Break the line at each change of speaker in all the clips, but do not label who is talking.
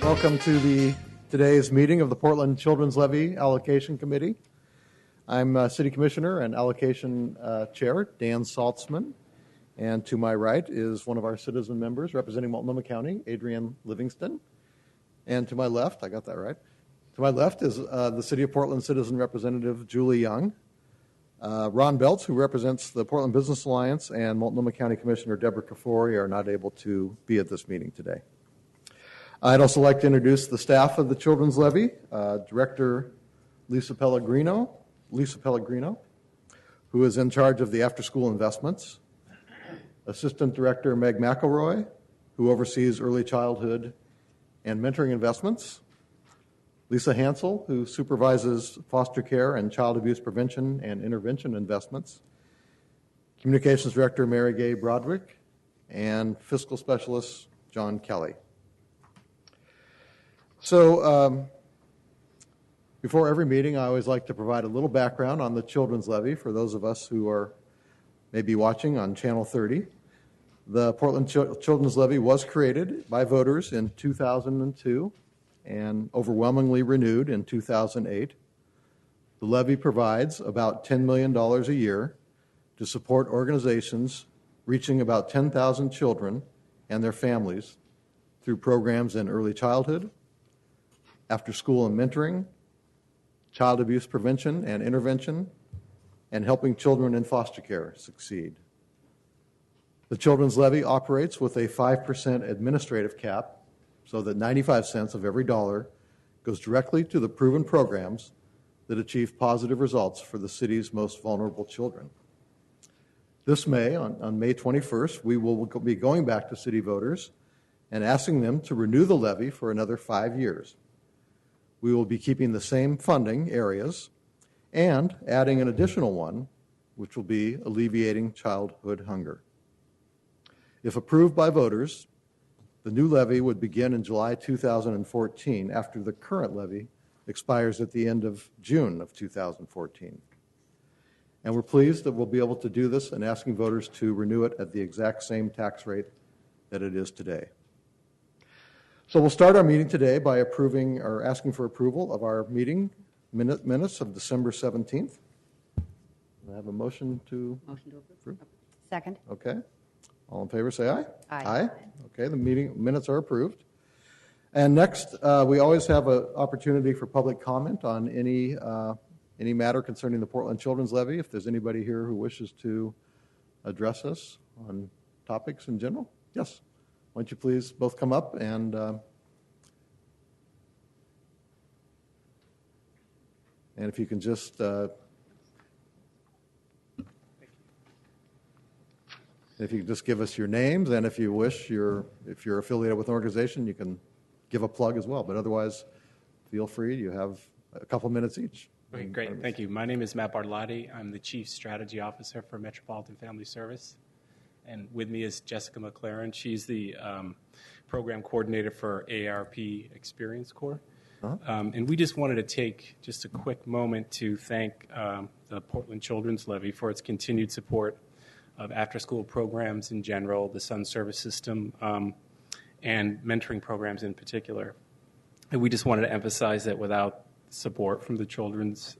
Welcome to today's meeting of the Portland Children's Levy Allocation Committee. I'm City Commissioner and Allocation Chair Dan Saltzman, and to my right is one of our citizen members representing Multnomah County, Adrienne Livingston. And to my left, I got that right, to my left is the City of Portland Citizen Representative Julie Young. Ron Belts, who represents the Portland Business Alliance, and Multnomah County Commissioner Deborah Kafori are not able to be at this meeting today. I'd also like to introduce the staff of the Children's Levy, Director Lisa Pellegrino, who is in charge of the after-school investments, Assistant Director Meg McElroy, who oversees early childhood and mentoring investments, Lisa Hansel, who supervises foster care and child abuse prevention and intervention investments, Communications Director Mary Gay Broderick, and Fiscal Specialist John Kelly. So before every meeting, I always like to provide a little background on the Children's Levy for those of us who are maybe watching on Channel 30. The Portland Children's Levy was created by voters in 2002 and overwhelmingly renewed in 2008. The levy provides about $10 million a year to support organizations reaching about 10,000 children and their families through programs in early childhood, after school and mentoring, child abuse prevention and intervention, and helping children in foster care succeed. The Children's Levy operates with a 5% administrative cap, so that 95 cents of every dollar goes directly to the proven programs that achieve positive results for the city's most vulnerable children. This May, on May 21st, we will be going back to city voters and asking them to renew the levy for another 5 years. We will be keeping the same funding areas and adding an additional one, which will be alleviating childhood hunger. If approved by voters, the new levy would begin in July 2014 after the current levy expires at the end of June of 2014. And we're pleased that we'll be able to do this and asking voters to renew it at the exact same tax rate that it is today. So we'll start our meeting today by approving or asking for approval of our meeting minutes of December 17th. I have a motion to approve.
Second.
Okay. All in favor, say aye.
Aye.
Aye. Okay, the meeting minutes are approved. And next, we always have an opportunity for public comment on any matter concerning the Portland Children's Levy. If there's anybody here who wishes to address us on topics in general. Yes. Why don't you please both come up and if you can just give us your names, and if you wish, if you're affiliated with an organization, you can give a plug as well. But otherwise, feel free. You have a couple minutes each.
Okay, great. Thank you. My name is Matt Bartolotti. I'm the Chief Strategy Officer for Metropolitan Family Service. And with me is Jessica McLaren. She's the program coordinator for AARP Experience Corps. Uh-huh. And we just wanted to take just a quick moment to thank the Portland Children's Levy for its continued support of after-school programs in general, the Sun Service System, and mentoring programs in particular. And we just wanted to emphasize that without support from the Children's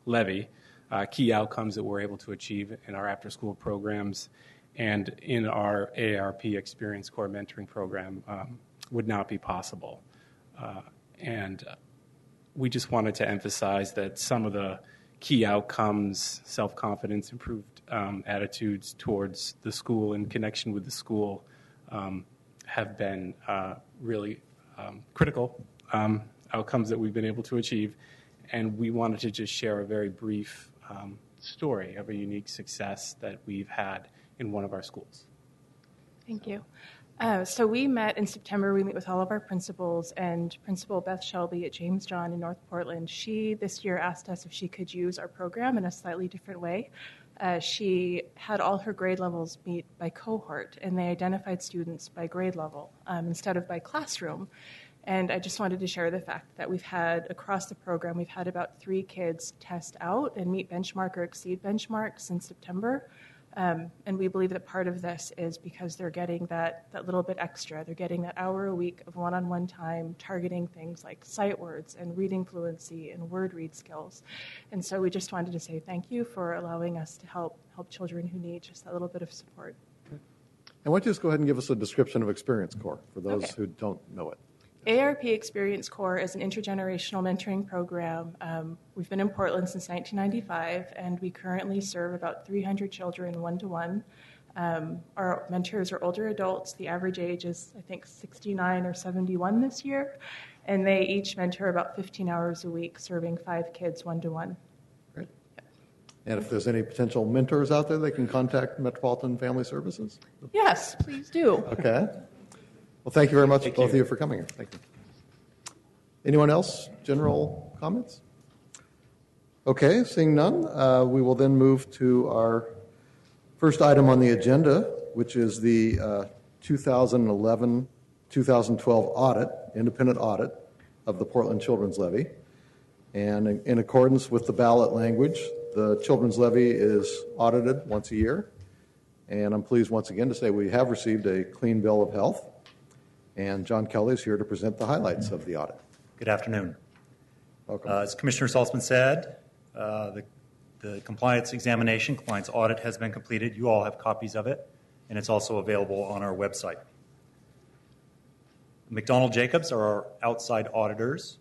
Levy, key outcomes that we're able to achieve in our after-school programs and in our AARP Experience Corps mentoring program would not be possible. And we just wanted to emphasize that some of the key outcomes, self-confidence, improved attitudes towards the school and connection with the school have been really critical outcomes that we've been able to achieve. And we wanted to just share a very brief story of a unique success that we've had in one of our schools.
Thank you. So we met in September. We meet with all of our principals, and Principal Beth Shelby at James John in North Portland, she this year asked us if she could use our program in a slightly different way. She had all her grade levels meet by cohort, and they identified students by grade level instead of by classroom. And I just wanted to share the fact that we've had, across the program, we've had about 3 kids test out and meet benchmark or exceed benchmarks in September. And we believe that part of this is because they're getting that little bit extra. They're getting that hour a week of one-on-one time, targeting things like sight words and reading fluency and word read skills. And so we just wanted to say thank you for allowing us to help children who need just that little bit of support.
And why don't you just go ahead and give us a description of Experience Corps for those
Okay.
who don't know it?
ARP Experience Corps is an intergenerational mentoring program. We've been in Portland since 1995, and we currently serve about 300 children one-to-one. Our mentors are older adults. The average age is, I think, 69 or 71 this year, and they each mentor about 15 hours a week, serving 5 kids one-to-one.
Great. And if there's any potential mentors out there, they can contact Metropolitan Family Services?
Yes, please do.
Okay. Well, thank you very much,
Thank
both of
you.
you, for coming here. Thank you. Anyone else? General comments? Okay, seeing none, we will then move to our first item on the agenda, which is the 2011-2012 audit, independent audit of the Portland Children's Levy. And in accordance with the ballot language, the Children's Levy is audited once a year. And I'm pleased once again to say we have received a clean bill of health. And John Kelly is here to present the highlights of the audit.
Good afternoon.
Welcome.
As Commissioner Saltzman said, the compliance examination, compliance audit has been completed. You all have copies of it, and it's also available on our website. McDonald Jacobs are our outside auditors,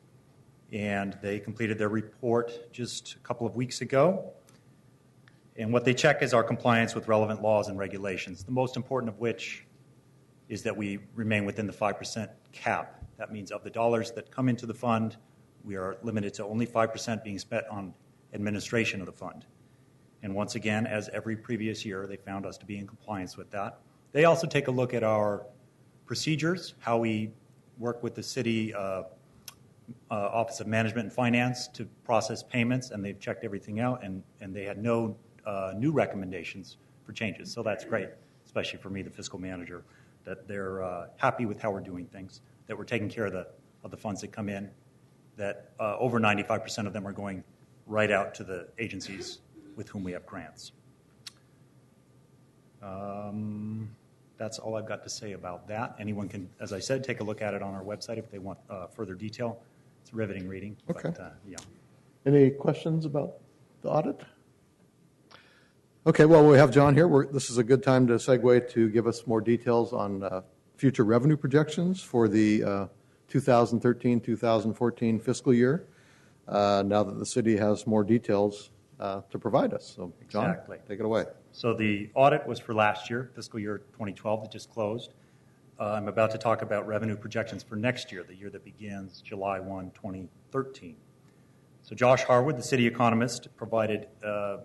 and they completed their report just a couple of weeks ago. And what they check is our compliance with relevant laws and regulations, the most important of which is that we remain within the 5% cap. That means of the dollars that come into the fund, we are limited to only 5% being spent on administration of the fund. And once again, as every previous year, they found us to be in compliance with that. They also take a look at our procedures, how we work with the city Office of Management and Finance to process payments, and they've checked everything out, and they had no new recommendations for changes. So that's great, especially for me, the fiscal manager, that they're happy with how we're doing things, that we're taking care of the funds that come in, that over 95% of them are going right out to the agencies with whom we have grants. That's all I've got to say about that. Anyone can, as I said, take a look at it on our website if they want further detail. It's riveting reading.
Okay.
But, yeah.
Any questions about the audit? Okay, well, we have John here. This is a good time to segue to give us more details on future revenue projections for the 2013-2014 fiscal year, now that the city has more details to provide us. So, John,
Exactly.
Take it away.
So the audit was for last year, fiscal year 2012 that just closed. I'm about to talk about revenue projections for next year, the year that begins July 1, 2013. So Josh Harwood, the city economist, provided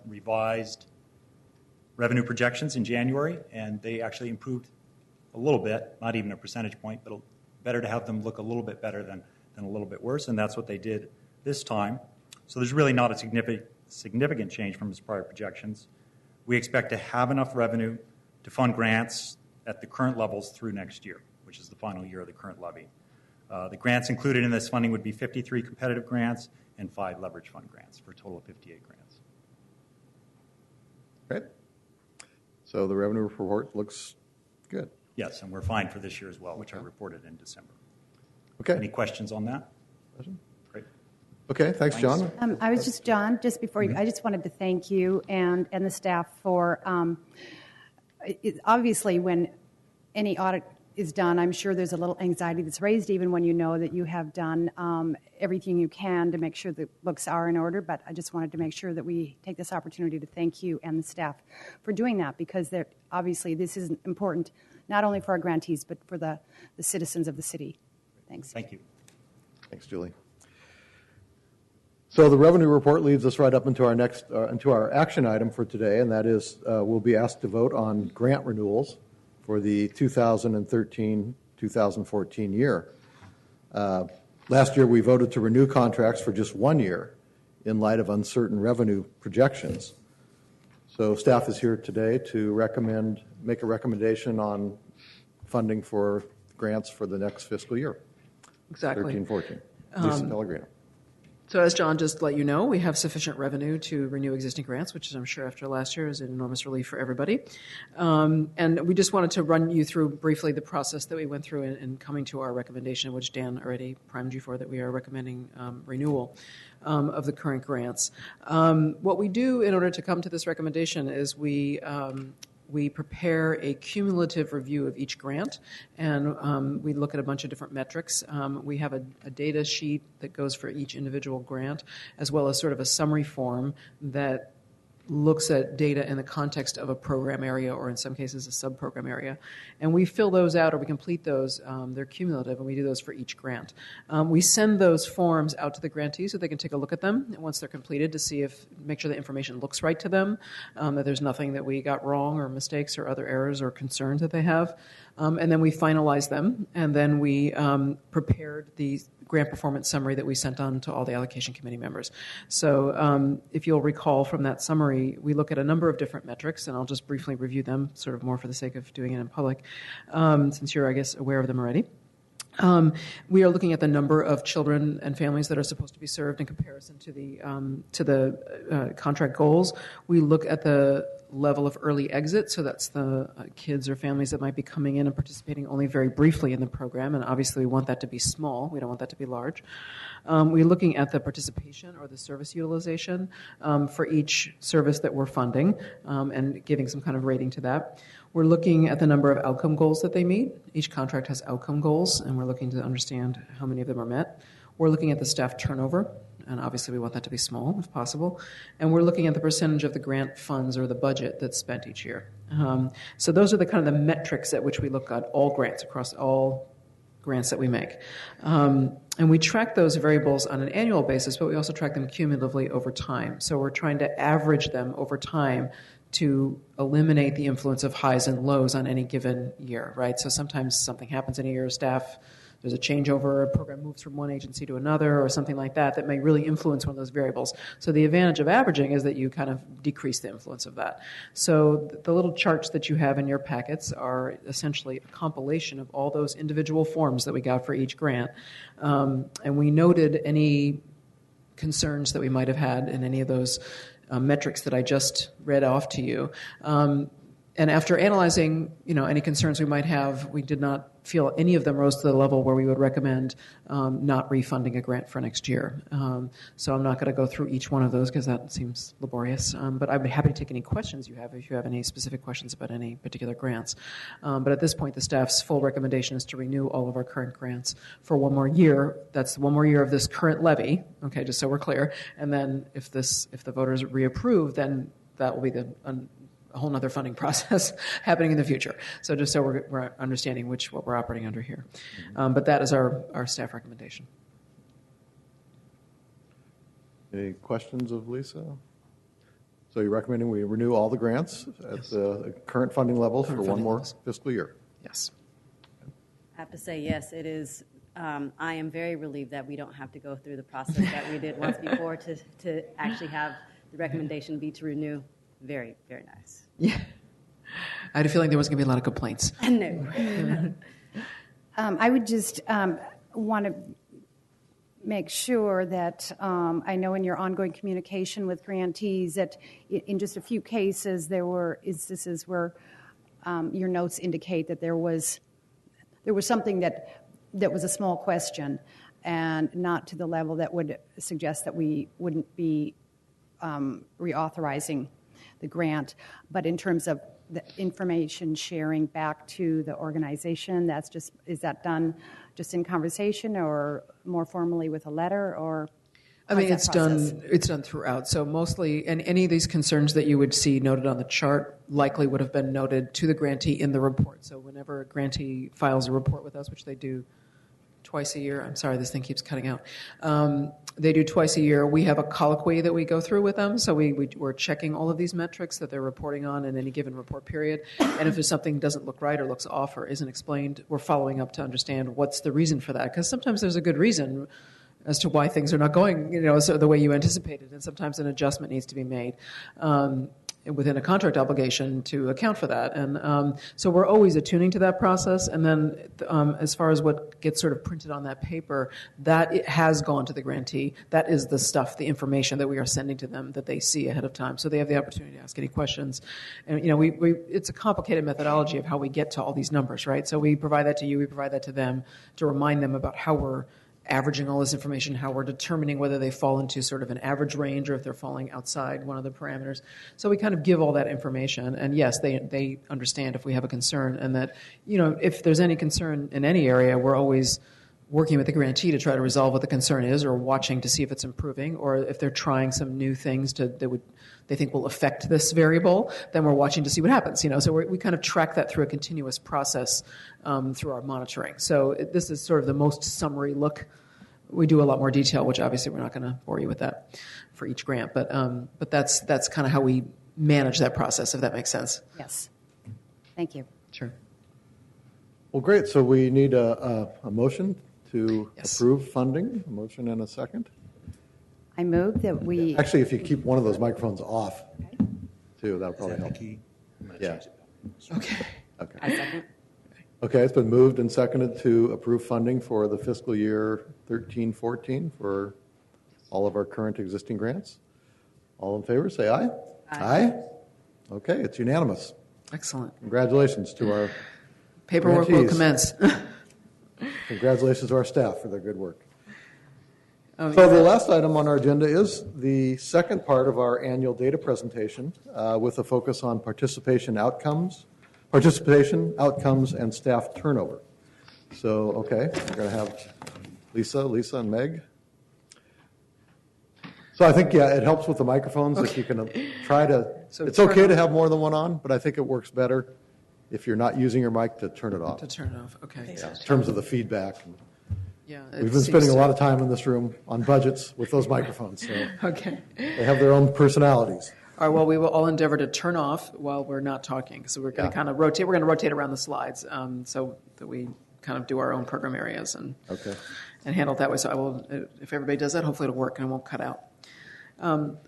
revised revenue projections in January, and they actually improved a little bit, not even a percentage point, but better to have them look a little bit better than a little bit worse, and that's what they did this time. So there's really not a significant change from his prior projections. We expect to have enough revenue to fund grants at the current levels through next year, which is the final year of the current levy. The grants included in this funding would be 53 competitive grants and 5 leverage fund grants for a total of 58 grants.
Great. So the revenue report looks good.
Yes, and we're fine for this year as well, which I reported in December.
Okay.
Any questions on that? Great.
Okay, thanks, John.
I was just, John, just before you, I just wanted to thank you and the staff for, obviously when any audit is done, I'm sure there's a little anxiety that's raised even when you know that you have done everything you can to make sure the books are in order. But I just wanted to make sure that we take this opportunity to thank you and the staff for doing that, because obviously this is important not only for our grantees but for the citizens of the city. Thanks.
Thank you.
Thanks, Julie. So the revenue report leads us right up into our next into our action item for today, and that is we'll be asked to vote on grant renewals for the 2013-2014 year. Last year we voted to renew contracts for just 1 year in light of uncertain revenue projections. So staff is here today to make a recommendation on funding for grants for the next fiscal year.
Exactly.
13-14. Lisa Pellegrino.
So as John just let you know, we have sufficient revenue to renew existing grants, which is, I'm sure, after last year is an enormous relief for everybody. And we just wanted to run you through briefly the process that we went through in coming to our recommendation, which Dan already primed you for, that we are recommending renewal of the current grants. What we do in order to come to this recommendation is we prepare a cumulative review of each grant, and we look at a bunch of different metrics. We have a data sheet that goes for each individual grant, as well as sort of a summary form that looks at data in the context of a program area, or in some cases a sub-program area. And we fill those out, or we complete those. They're cumulative, and we do those for each grant. We send those forms out to the grantees so they can take a look at them once they're completed to make sure the information looks right to them, that there's nothing that we got wrong or mistakes or other errors or concerns that they have. And then we finalize them, and then we prepared the grant performance summary that we sent on to all the allocation committee members. So if you'll recall from that summary, we look at a number of different metrics, and I'll just briefly review them, sort of more for the sake of doing it in public, since you're, I guess, aware of them already. We are looking at the number of children and families that are supposed to be served in comparison to the contract goals. We look at the level of early exit, so that's the kids or families that might be coming in and participating only very briefly in the program, and obviously we want that to be small. We don't want that to be large. We're looking at the participation or the service utilization for each service that we're funding, and giving some kind of rating to that. We're looking at the number of outcome goals that they meet. Each contract has outcome goals, and we're looking to understand how many of them are met. We're looking at the staff turnover, and obviously we want that to be small if possible. And we're looking at the percentage of the grant funds or the budget that's spent each year. So those are the kind of the metrics at which we look at all grants across all grants that we make. And we track those variables on an annual basis, but we also track them cumulatively over time. So we're trying to average them over time to eliminate the influence of highs and lows on any given year, right? So sometimes something happens in a year, there's a changeover, a program moves from one agency to another, or something like that that may really influence one of those variables. So the advantage of averaging is that you kind of decrease the influence of that. So the little charts that you have in your packets are essentially a compilation of all those individual forms that we got for each grant. And we noted any concerns that we might have had in any of those metrics that I just read off to you. And after analyzing, any concerns we might have, we did not feel any of them rose to the level where we would recommend not refunding a grant for next year. So I'm not going to go through each one of those because that seems laborious. But I'd be happy to take any questions you have if you have any specific questions about any particular grants. But at this point, the staff's full recommendation is to renew all of our current grants for 1 more year. That's 1 more year of this current levy, okay, just so we're clear. And then if the voters reapprove, then that will be a whole other funding process happening in the future. So just so we're understanding what we're operating under here. But that is our staff recommendation.
Any questions of Lisa? So you're recommending we renew all the grants at the current funding levels for 1 more fiscal year?
Yes.
I have to say yes, it is. I am very relieved that we don't have to go through the process that we did once before to actually have the recommendation be to renew. Very, very nice.
Yeah. I had a feeling there was going to be a lot of complaints.
No.
I would just want to make sure that I know in your ongoing communication with grantees that in just a few cases there were instances where your notes indicate that there was something that was a small question and not to the level that would suggest that we wouldn't be reauthorizing the grant. But in terms of the information sharing back to the organization? Is that done just in conversation or more formally with a letter, or?
I mean,
how's that process?
it's done throughout. So mostly, and any of these concerns that you would see noted on the chart likely would have been noted to the grantee in the report. So whenever a grantee files a report with us, which they do twice a year, I'm sorry, this thing keeps cutting out. They do twice a year. We have a colloquy that we go through with them. So we're checking all of these metrics that they're reporting on in any given report period. And if there's something doesn't look right or looks off or isn't explained, we're following up to understand what's the reason for that. Because sometimes there's a good reason as to why things are not going, so the way you anticipated, and sometimes an adjustment needs to be made within a contract obligation to account for that. And so we're always attuning to that process. And then as far as what gets sort of printed on that paper, that it has gone to the grantee. That is the stuff, the information that we are sending to them that they see ahead of time. So they have the opportunity to ask any questions. And, it's a complicated methodology of how we get to all these numbers, right? So we provide that to you, we provide that to them to remind them about how we're averaging all this information, how we're determining whether they fall into sort of an average range or if they're falling outside one of the parameters. So we kind of give all that information. And yes, they understand if we have a concern, and that, if there's any concern in any area, we're always working with the grantee to try to resolve what the concern is, or watching to see if it's improving, or if they're trying some new things they think will affect this variable, then we're watching to see what happens. So we kind of track that through a continuous process through our monitoring. So this is sort of the most summary look. We do a lot more detail, which obviously we're not going to bore you with that for each grant, but that's kind of how we manage that process, if that makes sense.
Yes. Thank you.
Sure.
Well, great. So we need a motion to
Yes.
approve funding, a motion and a second.
I move that we.
Actually, if you keep one of those microphones off, too, that'll probably help.
Key? I'm gonna
Yeah.
change it.
Okay.
Okay.
I second.
Okay, it's been moved and seconded to approve funding for the fiscal year 13-14 for all of our current existing grants. All in favor, say aye.
Aye.
Okay, it's unanimous.
Excellent.
Congratulations to our
Paperwork will
Grantees.
commence.
Congratulations to our staff for their good work. So the last item on our agenda is the second part of our annual data presentation with a focus on participation, outcomes, and staff turnover. So, okay, we're going to have Lisa, and Meg. So I think, it helps with the microphones if you can try to,
So
it's
turn
okay to
off.
have more than one on, but I think it works better if you're not using your mic to turn it off.
To turn it off. Okay.
In terms of the feedback.
Yeah.
We've been spending a lot of time in this room on budgets with those microphones, so
Okay.
they have their own personalities.
All right, well, we will all endeavor to turn off while we're not talking. So we're going to kind of rotate. We're going to rotate around the slides so that we kind of do our own program areas and handle it that way. So I will, if everybody does that, hopefully it'll work and it won't cut out.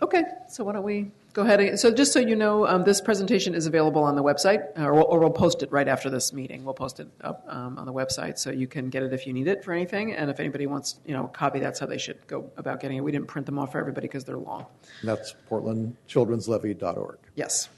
Okay, so why don't we go ahead. So just so you know, this presentation is available on the website, or we'll post it right after this meeting. We'll post it up on the website, so you can get it if you need it for anything. And if anybody wants, a copy, that's how they should go about getting it. We didn't print them off for everybody because they're long.
And that's portlandchildrenslevy.org.
Yes.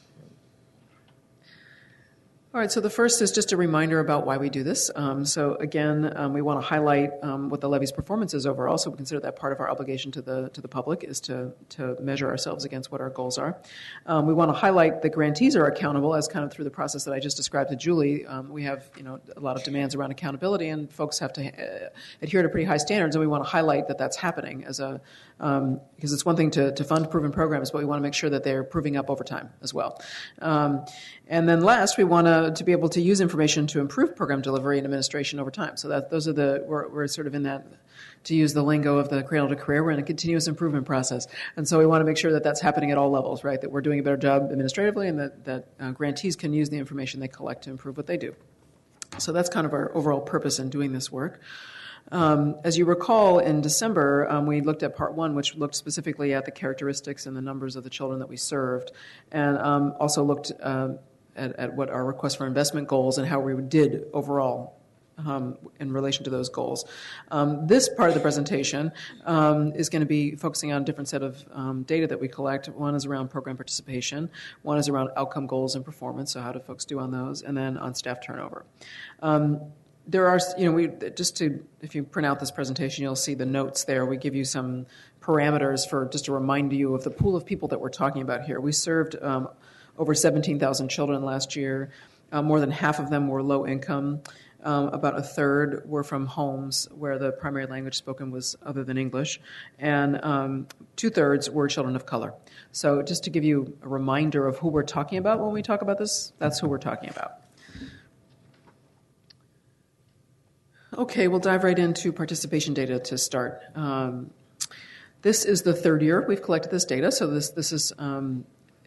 All right, so the first is just a reminder about why we do this. So again, we want to highlight what the levy's performance is overall. So we consider that part of our obligation to the public is to measure ourselves against what our goals are. We want to highlight that grantees are accountable, as kind of through the process that I just described to Julie. We have a lot of demands around accountability, and folks have to adhere to pretty high standards. And we want to highlight that that's happening because it's one thing to fund proven programs, but we want to make sure that they're proving up over time as well. And then last, we want to be able to use information to improve program delivery and administration over time. So those are we're sort of in that, to use the lingo of the cradle to career, we're in a continuous improvement process. And so we want to make sure that that's happening at all levels, right? That we're doing a better job administratively, and that grantees can use the information they collect to improve what they do. So that's kind of our overall purpose in doing this work. As you recall, in December, we looked at part one, which looked specifically at the characteristics and the numbers of the children that we served, and also looked at what our request for investment goals and how we did overall in relation to those goals. This part of the presentation is going to be focusing on a different set of data that we collect. One is around program participation. One is around outcome goals and performance, so how do folks do on those, and then on staff turnover. There are, if you print out this presentation, you'll see the notes there. We give you some parameters just to remind you of the pool of people that we're talking about here. We served over 17,000 children last year. More than half of them were low income. About a third were from homes where the primary language spoken was other than English, and 2/3 were children of color. So just to give you a reminder of who we're talking about when we talk about this, that's who we're talking about. Okay, we'll dive right into participation data to start. This is the third year we've collected this data, so this is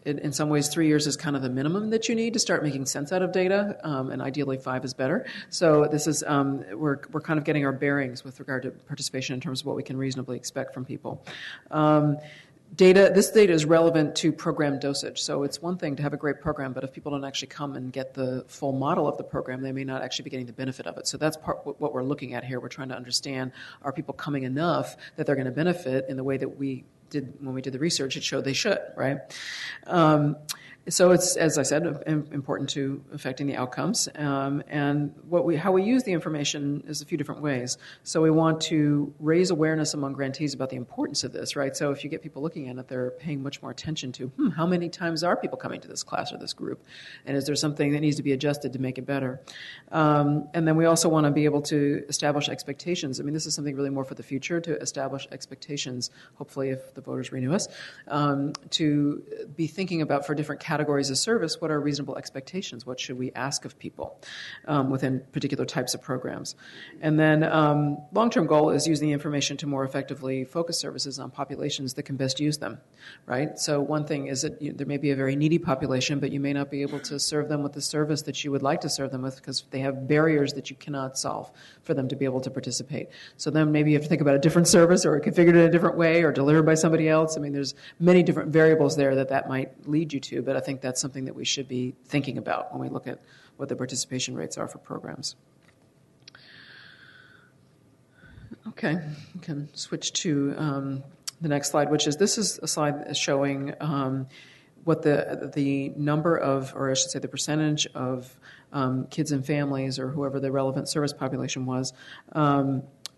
in some ways, 3 years is kind of the minimum that you need to start making sense out of data, and ideally 5 is better. So this is we're kind of getting our bearings with regard to participation in terms of what we can reasonably expect from people. This data is relevant to program dosage. So it's one thing to have a great program, but if people don't actually come and get the full model of the program, they may not actually be getting the benefit of it. So that's what we're looking at here. We're trying to understand, are people coming enough that they're going to benefit in the way that we did when we did the research? It showed they should, right? So it's, as I said, important to affecting the outcomes. And how we use the information is a few different ways. So we want to raise awareness among grantees about the importance of this, right? So if you get people looking at it, they're paying much more attention to, how many times are people coming to this class or this group? And is there something that needs to be adjusted to make it better? And then we also want to be able to establish expectations. I mean, this is something really more for the future, to establish expectations, hopefully if the voters renew us, to be thinking about for different categories of service, what are reasonable expectations? What should we ask of people within particular types of programs? And then long-term goal is using the information to more effectively focus services on populations that can best use them, right? So one thing is that there may be a very needy population, but you may not be able to serve them with the service that you would like to serve them with because they have barriers that you cannot solve for them to be able to participate. So then maybe you have to think about a different service or configured in a different way or delivered by somebody else. I mean, there's many different variables there that might lead you to, but I think that's something that we should be thinking about when we look at what the participation rates are for programs. Okay, we can switch to the next slide, which is this is a slide showing what the number of, or I should say the percentage of kids and families or whoever the relevant service population was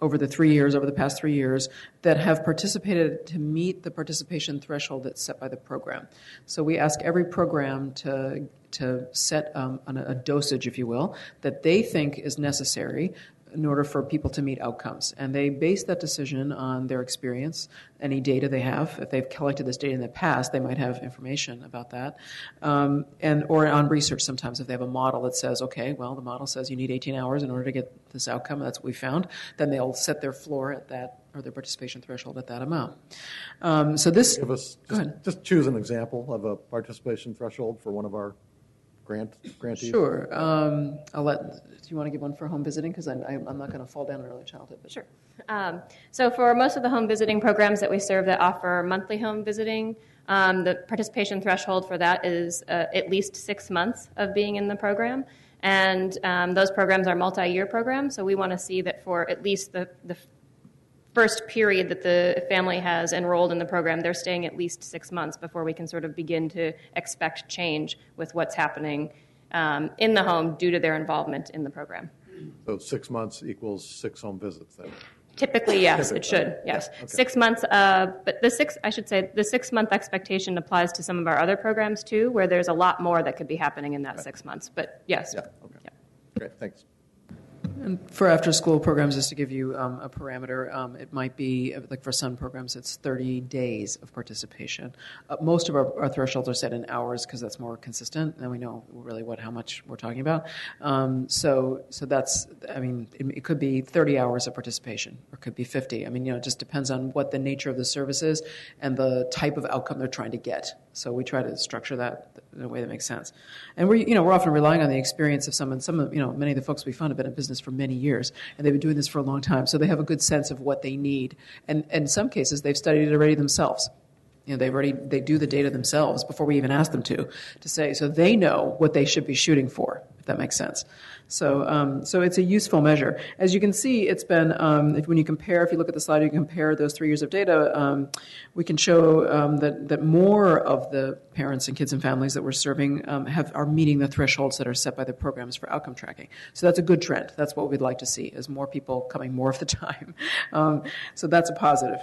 over the past 3 years, that have participated to meet the participation threshold that's set by the program. So we ask every program to set a dosage, if you will, that they think is necessary in order for people to meet outcomes. And they base that decision on their experience, any data they have. If they've collected this data in the past, they might have information about that. Or on research sometimes, if they have a model that says, okay, well, the model says you need 18 hours in order to get this outcome, that's what we found, then they'll set their floor at that, or their participation threshold at that amount. So this...
Give us,
go ahead.
Just choose an example of a participation threshold for one of our grantees.
Sure. Do you want to give one for home visiting? Because I'm not going to fall down in early childhood. But.
Sure. So for most of the home visiting programs that we serve that offer monthly home visiting, the participation threshold for that is at least 6 months of being in the program. And those programs are multi-year programs, so we want to see that for at least the first period that the family has enrolled in the program, they're staying at least 6 months before we can sort of begin to expect change with what's happening in the home due to their involvement in the program.
So 6 months equals 6 home visits then?
Typically, yes, it should, yes.
Yeah, okay.
6 months, but the 6-month expectation applies to some of our other programs too, where there's a lot more that could be happening in that 6 months, but yes.
Yeah, okay.
Yeah.
Great, thanks.
And for after-school programs, just to give you a parameter, it might be, like for some programs, it's 30 days of participation. Most of our thresholds are set in hours because that's more consistent, and we know really how much we're talking about. So that's, I mean, it could be 30 hours of participation, or it could be 50. I mean, it just depends on what the nature of the service is and the type of outcome they're trying to get. So we try to structure that in a way that makes sense. And we're often relying on the experience of many of the folks we fund have been in business for many years, and they've been doing this for a long time, so they have a good sense of what they need. And in some cases, they've studied it already themselves. They do the data themselves before we even ask them to say, so they know what they should be shooting for, if that makes sense. So it's a useful measure. As you can see, it's been, when you compare, if you look at the slide, you compare those 3 years of data, we can show that more of the parents and kids and families that we're serving are meeting the thresholds that are set by the programs for outcome tracking. So that's a good trend. That's what we'd like to see, is more people coming more of the time. So that's a positive.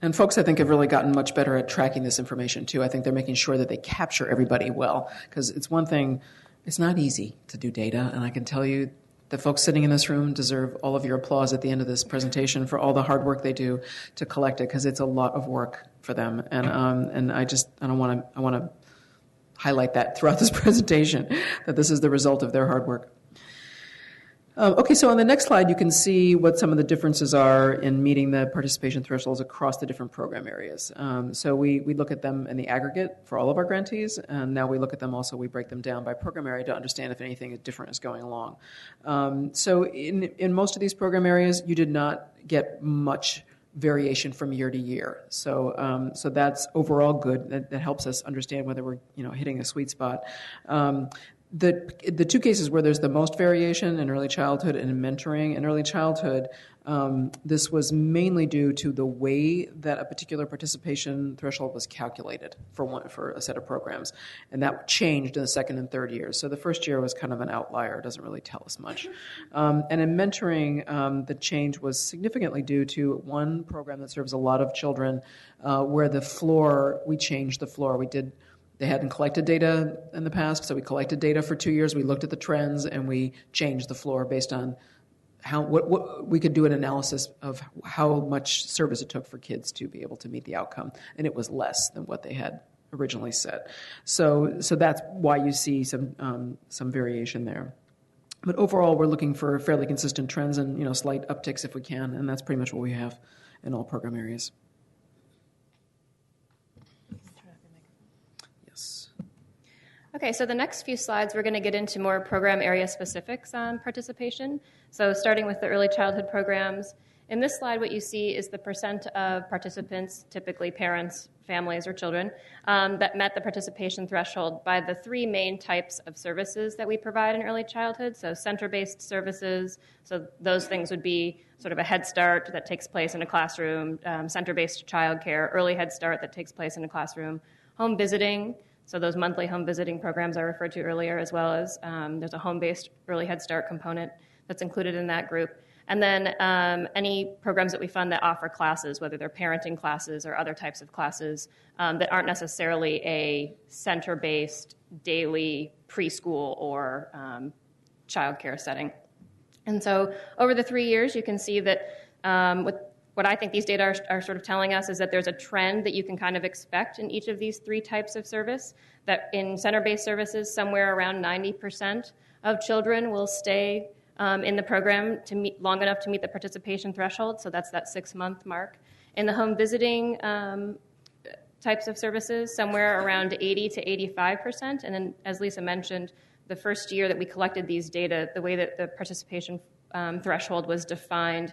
And folks, I think, have really gotten much better at tracking this information, too. I think they're making sure that they capture everybody well, because it's one thing, it's not easy to do data, and I can tell you the folks sitting in this room deserve all of your applause at the end of this presentation for all the hard work they do to collect it, because it's a lot of work for them. And I want to highlight that throughout this presentation, that this is the result of their hard work. Okay, so on the next slide, you can see what some of the differences are in meeting the participation thresholds across the different program areas. So we look at them in the aggregate for all of our grantees, and now we look at them also, we break them down by program area to understand if anything different is going along. So in most of these program areas, you did not get much variation from year to year. So that's overall good. That helps us understand whether we're hitting a sweet spot. The two cases where there's the most variation in early childhood and in mentoring, in early childhood, this was mainly due to the way that a particular participation threshold was calculated for a set of programs. And that changed in the second and third years. So the first year was kind of an outlier. It doesn't really tell us much. And in mentoring, the change was significantly due to one program that serves a lot of children where we changed the floor. They hadn't collected data in the past, so we collected data for 2 years. We looked at the trends, and we changed the floor based on what we could do an analysis of how much service it took for kids to be able to meet the outcome, and it was less than what they had originally set. So that's why you see some variation there. But overall, we're looking for fairly consistent trends and slight upticks if we can, and that's pretty much what we have in all program areas.
Okay, so the next few slides, we're going to get into more program area specifics on participation. So starting with the early childhood programs. In this slide, what you see is the percent of participants, typically parents, families, or children, that met the participation threshold by the three main types of services that we provide in early childhood. So center-based services, so those things would be sort of a Head Start that takes place in a classroom, center-based childcare, early Head Start that takes place in a classroom, home visiting. So those monthly home visiting programs I referred to earlier, as well as there's a home-based early Head Start component that's included in that group. And then any programs that we fund that offer classes, whether they're parenting classes or other types of classes that aren't necessarily a center-based daily preschool or childcare setting. And so over the 3 years, you can see that what I think these data are sort of telling us is that there's a trend that you can kind of expect in each of these three types of service, that in center-based services, somewhere around 90% of children will stay in the program long enough to meet the participation threshold, so that's that 6-month mark. In the home visiting types of services, somewhere around 80 to 85%, and then as Lisa mentioned, the first year that we collected these data, the way that the participation threshold was defined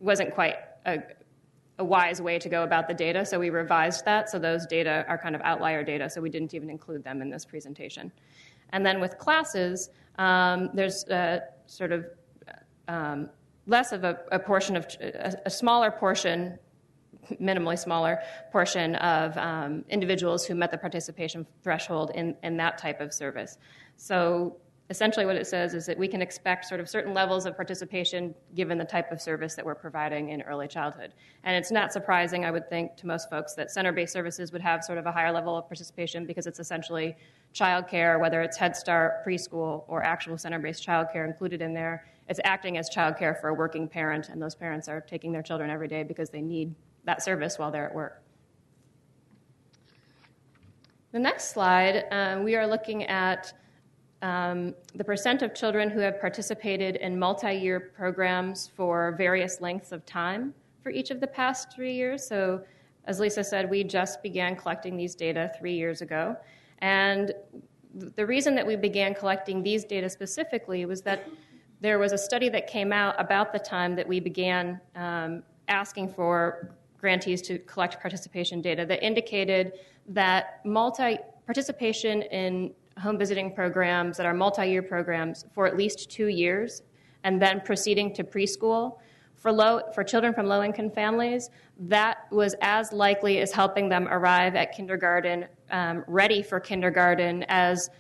wasn't quite a wise way to go about the data, so we revised that. So those data are kind of outlier data, so we didn't even include them in this presentation. And then with classes, there's sort of less of a portion of a smaller portion, minimally smaller portion of individuals who met the participation threshold in that type of service. So essentially what it says is that we can expect sort of certain levels of participation given the type of service that we're providing in early childhood. And it's not surprising, I would think, to most folks that center-based services would have sort of a higher level of participation because it's essentially childcare, whether it's Head Start, preschool, or actual center-based childcare included in there. It's acting as childcare for a working parent, and those parents are taking their children every day because they need that service while they're at work. The next slide, we are looking at the percent of children who have participated in multi-year programs for various lengths of time for each of the past 3 years. So as Lisa said, we just began collecting these data 3 years ago. And the reason that we began collecting these data specifically was that there was a study that came out about the time that we began asking for grantees to collect participation data that indicated that participation in home visiting programs that are multi-year programs for at least 2 years and then proceeding to preschool for children from low-income families, that was as likely as helping them arrive at kindergarten ready for kindergarten as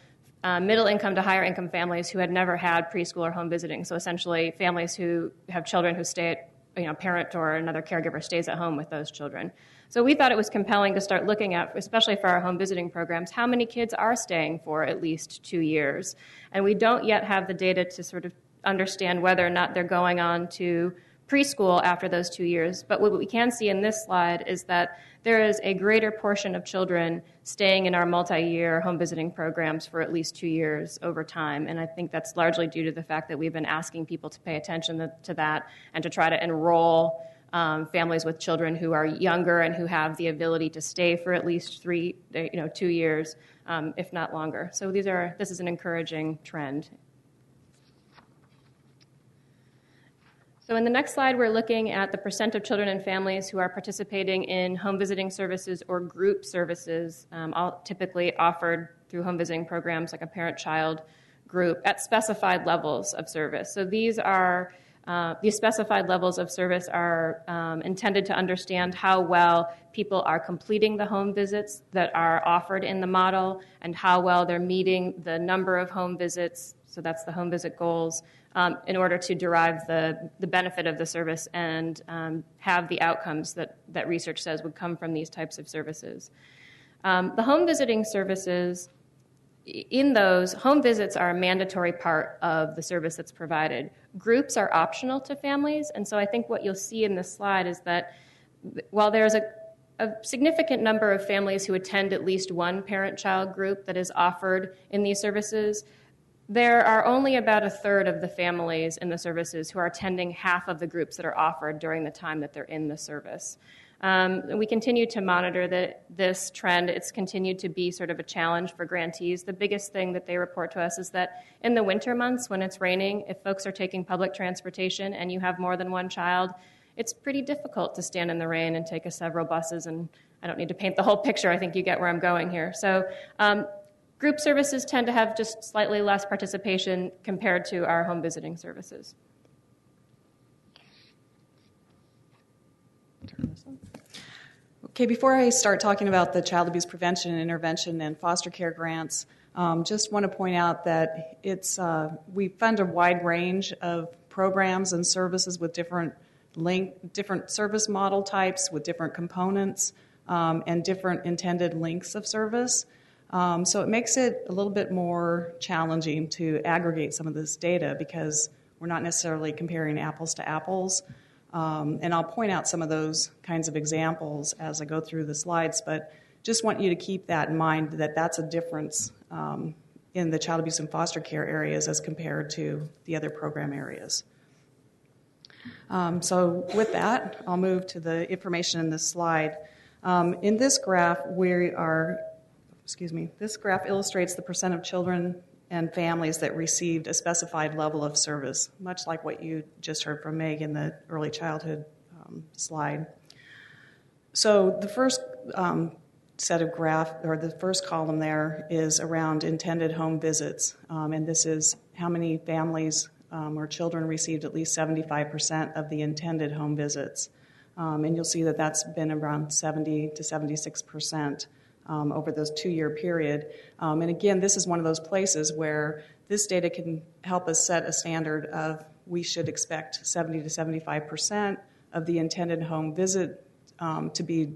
middle-income to higher-income families who had never had preschool or home visiting. So essentially families who have children who stay parent or another caregiver stays at home with those children. So we thought it was compelling to start looking at, especially for our home visiting programs, how many kids are staying for at least 2 years. And we don't yet have the data to sort of understand whether or not they're going on to preschool after those 2 years. But what we can see in this slide is that there is a greater portion of children staying in our multi-year home visiting programs for at least 2 years over time. And I think that's largely due to the fact that we've been asking people to pay attention to that and to try to enroll families with children who are younger and who have the ability to stay for at least 2 years, if not longer. So this is an encouraging trend. So in the next slide, we're looking at the percent of children and families who are participating in home visiting services or group services, all typically offered through home visiting programs like a parent-child group at specified levels of service. So these specified levels of service are intended to understand how well people are completing the home visits that are offered in the model and how well they're meeting the number of home visits, so that's the home visit goals, in order to derive the benefit of the service and have the outcomes that research says would come from these types of services. The home visiting services, in those, home visits are a mandatory part of the service that's provided. Groups are optional to families, and so I think what you'll see in this slide is that while there's a significant number of families who attend at least one parent-child group that is offered in these services, there are only about a third of the families in the services who are attending half of the groups that are offered during the time that they're in the service. We continue to monitor this trend. It's continued to be sort of a challenge for grantees. The biggest thing that they report to us is that in the winter months when it's raining, if folks are taking public transportation and you have more than one child, it's pretty difficult to stand in the rain and take several buses. And I don't need to paint the whole picture. I think you get where I'm going here. So group services tend to have just slightly less participation compared to our home visiting services. Turn this on.
Okay, before I start talking about the child abuse prevention and intervention and foster care grants, just want to point out that we fund a wide range of programs and services with different service model types, with different components, and different intended lengths of service. So it makes it a little bit more challenging to aggregate some of this data because we're not necessarily comparing apples to apples. And I'll point out some of those kinds of examples as I go through the slides, but just want you to keep that in mind that that's a difference in the child abuse and foster care areas as compared to the other program areas. So with that, I'll move to the information in this slide. In this graph, this graph illustrates the percent of children and families that received a specified level of service, much like what you just heard from Meg in the early childhood slide. So the first set of the first column there is around intended home visits, and this is how many families or children received at least 75% of the intended home visits. And you'll see that that's been around 70 to 76%. Over those 2-year period. And again, this is one of those places where this data can help us set a standard of we should expect 70 to 75% of the intended home visit to be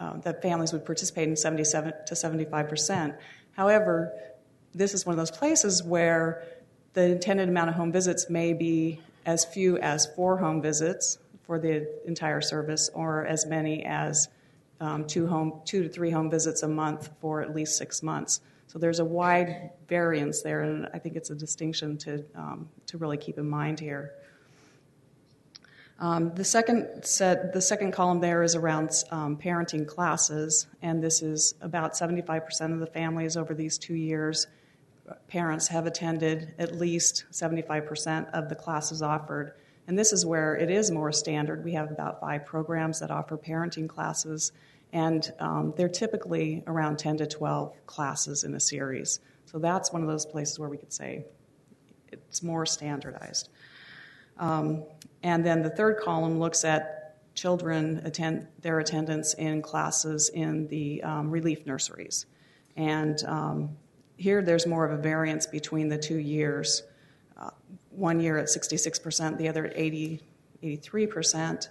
that families would participate in 77 to 75%. However, this is one of those places where the intended amount of home visits may be as few as 4 home visits for the entire service or as many as 2 to 3 home visits a month for at least 6 months. So there's a wide variance there, and I think it's a distinction to really keep in mind here. The second column there is around parenting classes, and this is about 75% of the families over these 2 years. Parents have attended at least 75% of the classes offered. And this is where it is more standard. We have about 5 programs that offer parenting classes, and they're typically around 10 to 12 classes in a series. So that's one of those places where we could say it's more standardized. And then the third column looks at children their attendance in classes in the relief nurseries. And here there's more of a variance between the 2 years. 1 year at 66%, the other at 81%. 83%.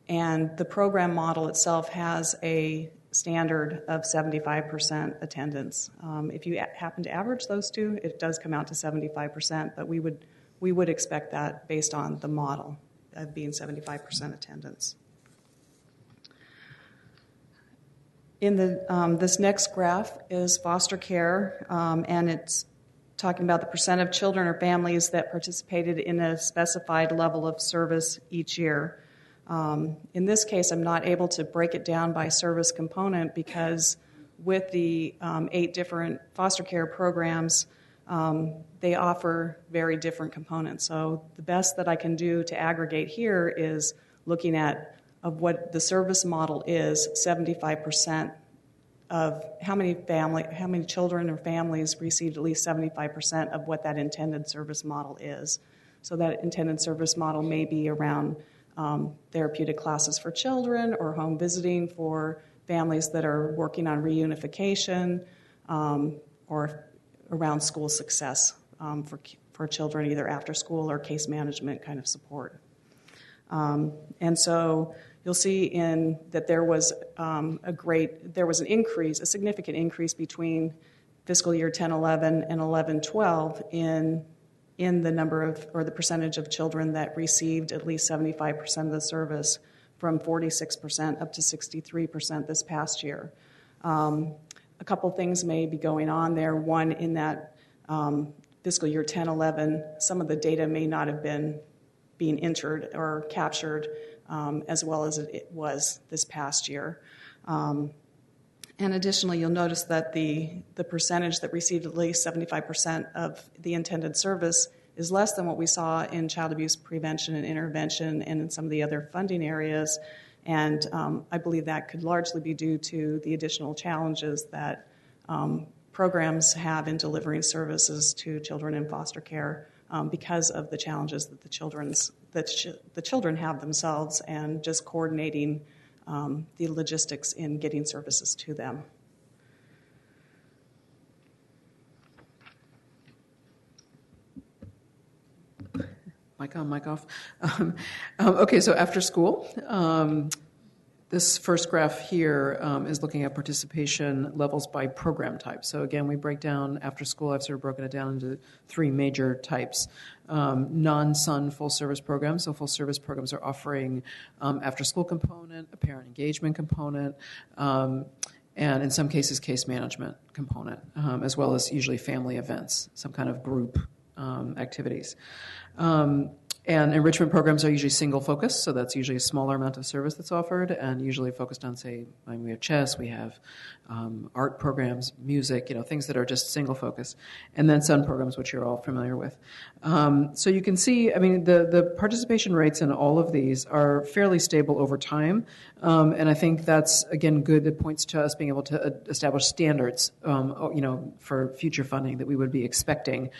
And the program model itself has a standard of 75% attendance. If you happen to average those two, it does come out to 75%, but we would expect that based on the model of being 75% attendance. In this next graph is foster care, and it's talking about the percent of children or families that participated in a specified level of service each year. In this case, I'm not able to break it down by service component because with the 8 different foster care programs, they offer very different components. So the best that I can do to aggregate here is looking at of what the service model is, 75% of how many children or families received at least 75% of what that intended service model is. So that intended service model may be around therapeutic classes for children or home visiting for families that are working on reunification, or around school success for children, either after school or case management kind of support. And so you'll see that there was an increase, a significant increase between fiscal year 10-11 and 11-12 in the number of, or the percentage of children that received at least 75% of the service, from 46% up to 63% this past year. A couple things may be going on there. One, in that fiscal year 10-11, some of the data may not have been being entered or captured as well as it was this past year. And additionally, you'll notice that the percentage that received at least 75% of the intended service is less than what we saw in child abuse prevention and intervention and in some of the other funding areas. And I believe that could largely be due to the additional challenges that programs have in delivering services to children in foster care because of the challenges that the children have themselves, and just coordinating the logistics in getting services to them.
Mic on, mic off. Okay, so after school, this first graph here is looking at participation levels by program type. So again, we break down after school. I've sort of broken it down into 3 major types. Non-SUN full-service programs. So full-service programs are offering after-school component, a parent engagement component, and in some cases, case management component, as well as usually family events, some kind of group activities. And enrichment programs are usually single focus, so that's usually a smaller amount of service that's offered, and usually focused on, say, we have chess, we have art programs, music, things that are just single focus, and then SUN programs, which you're all familiar with. So you can see, the participation rates in all of these are fairly stable over time, and I think that's, again, good. It points to us being able to establish standards, for future funding that we would be expecting,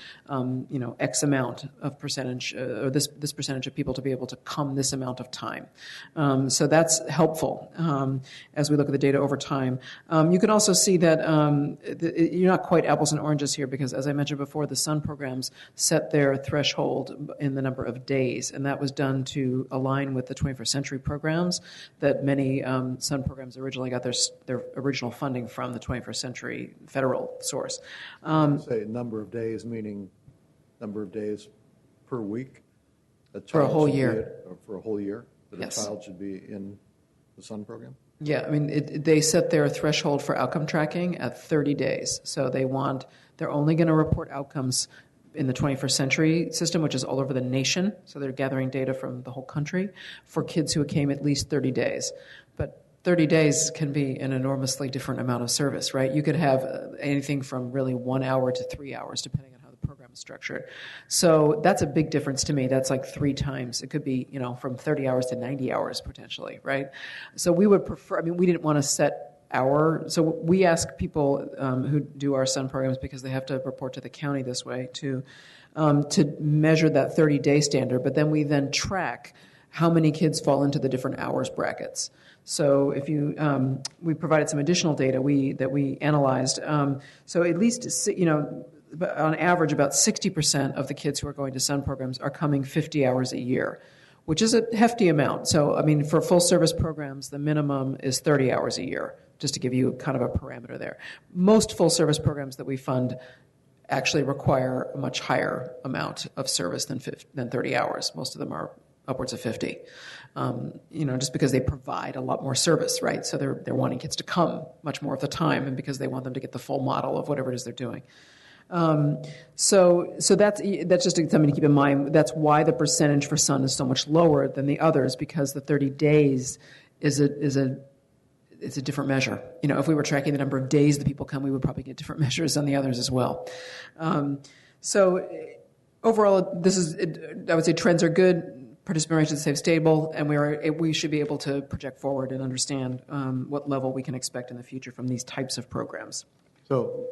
X amount of percentage, or this percentage of people to be able to come this amount of time. So that's helpful as we look at the data over time. You can also see that you're not quite apples and oranges here because, as I mentioned before, the SUN programs set their threshold in the number of days, and that was done to align with the 21st Century programs that many SUN programs originally got their original funding from the 21st Century federal source.
Say number of days, meaning number of days per week?
For a whole year.
For a whole year? That
Yes.
a child should be in the SUN program?
Yeah, they set their threshold for outcome tracking at 30 days. So they're only going to report outcomes in the 21st Century system, which is all over the nation. So they're gathering data from the whole country for kids who came at least 30 days. But 30 days can be an enormously different amount of service, right? You could have anything from really 1 hour to 3 hours, depending on how the program is structured. So that's a big difference to me. That's like 3 times. It could be, from 30 hours to 90 hours potentially, right? So we would prefer, we didn't want to set so we ask people who do our SUN programs, because they have to report to the county this way, to measure that 30-day standard, but then we track how many kids fall into the different hours brackets. So if we provided some additional data that we analyzed. So at least, on average, about 60% of the kids who are going to SUN programs are coming 50 hours a year, which is a hefty amount. So, I mean, for full service programs, the minimum is 30 hours a year, just to give you kind of a parameter there. Most full service programs that we fund actually require a much higher amount of service than 30 hours. Most of them are upwards of 50. Just because they provide a lot more service, right? So they're wanting kids to come much more of the time, and because they want them to get the full model of whatever it is they're doing. So that's just something to keep in mind. That's why the percentage for SUN is so much lower than the others, because the 30 days is a different measure. If we were tracking the number of days that people come, we would probably get different measures on the others as well. So overall, I would say trends are good. Participant rates stay stable, and we should be able to project forward and understand what level we can expect in the future from these types of programs.
So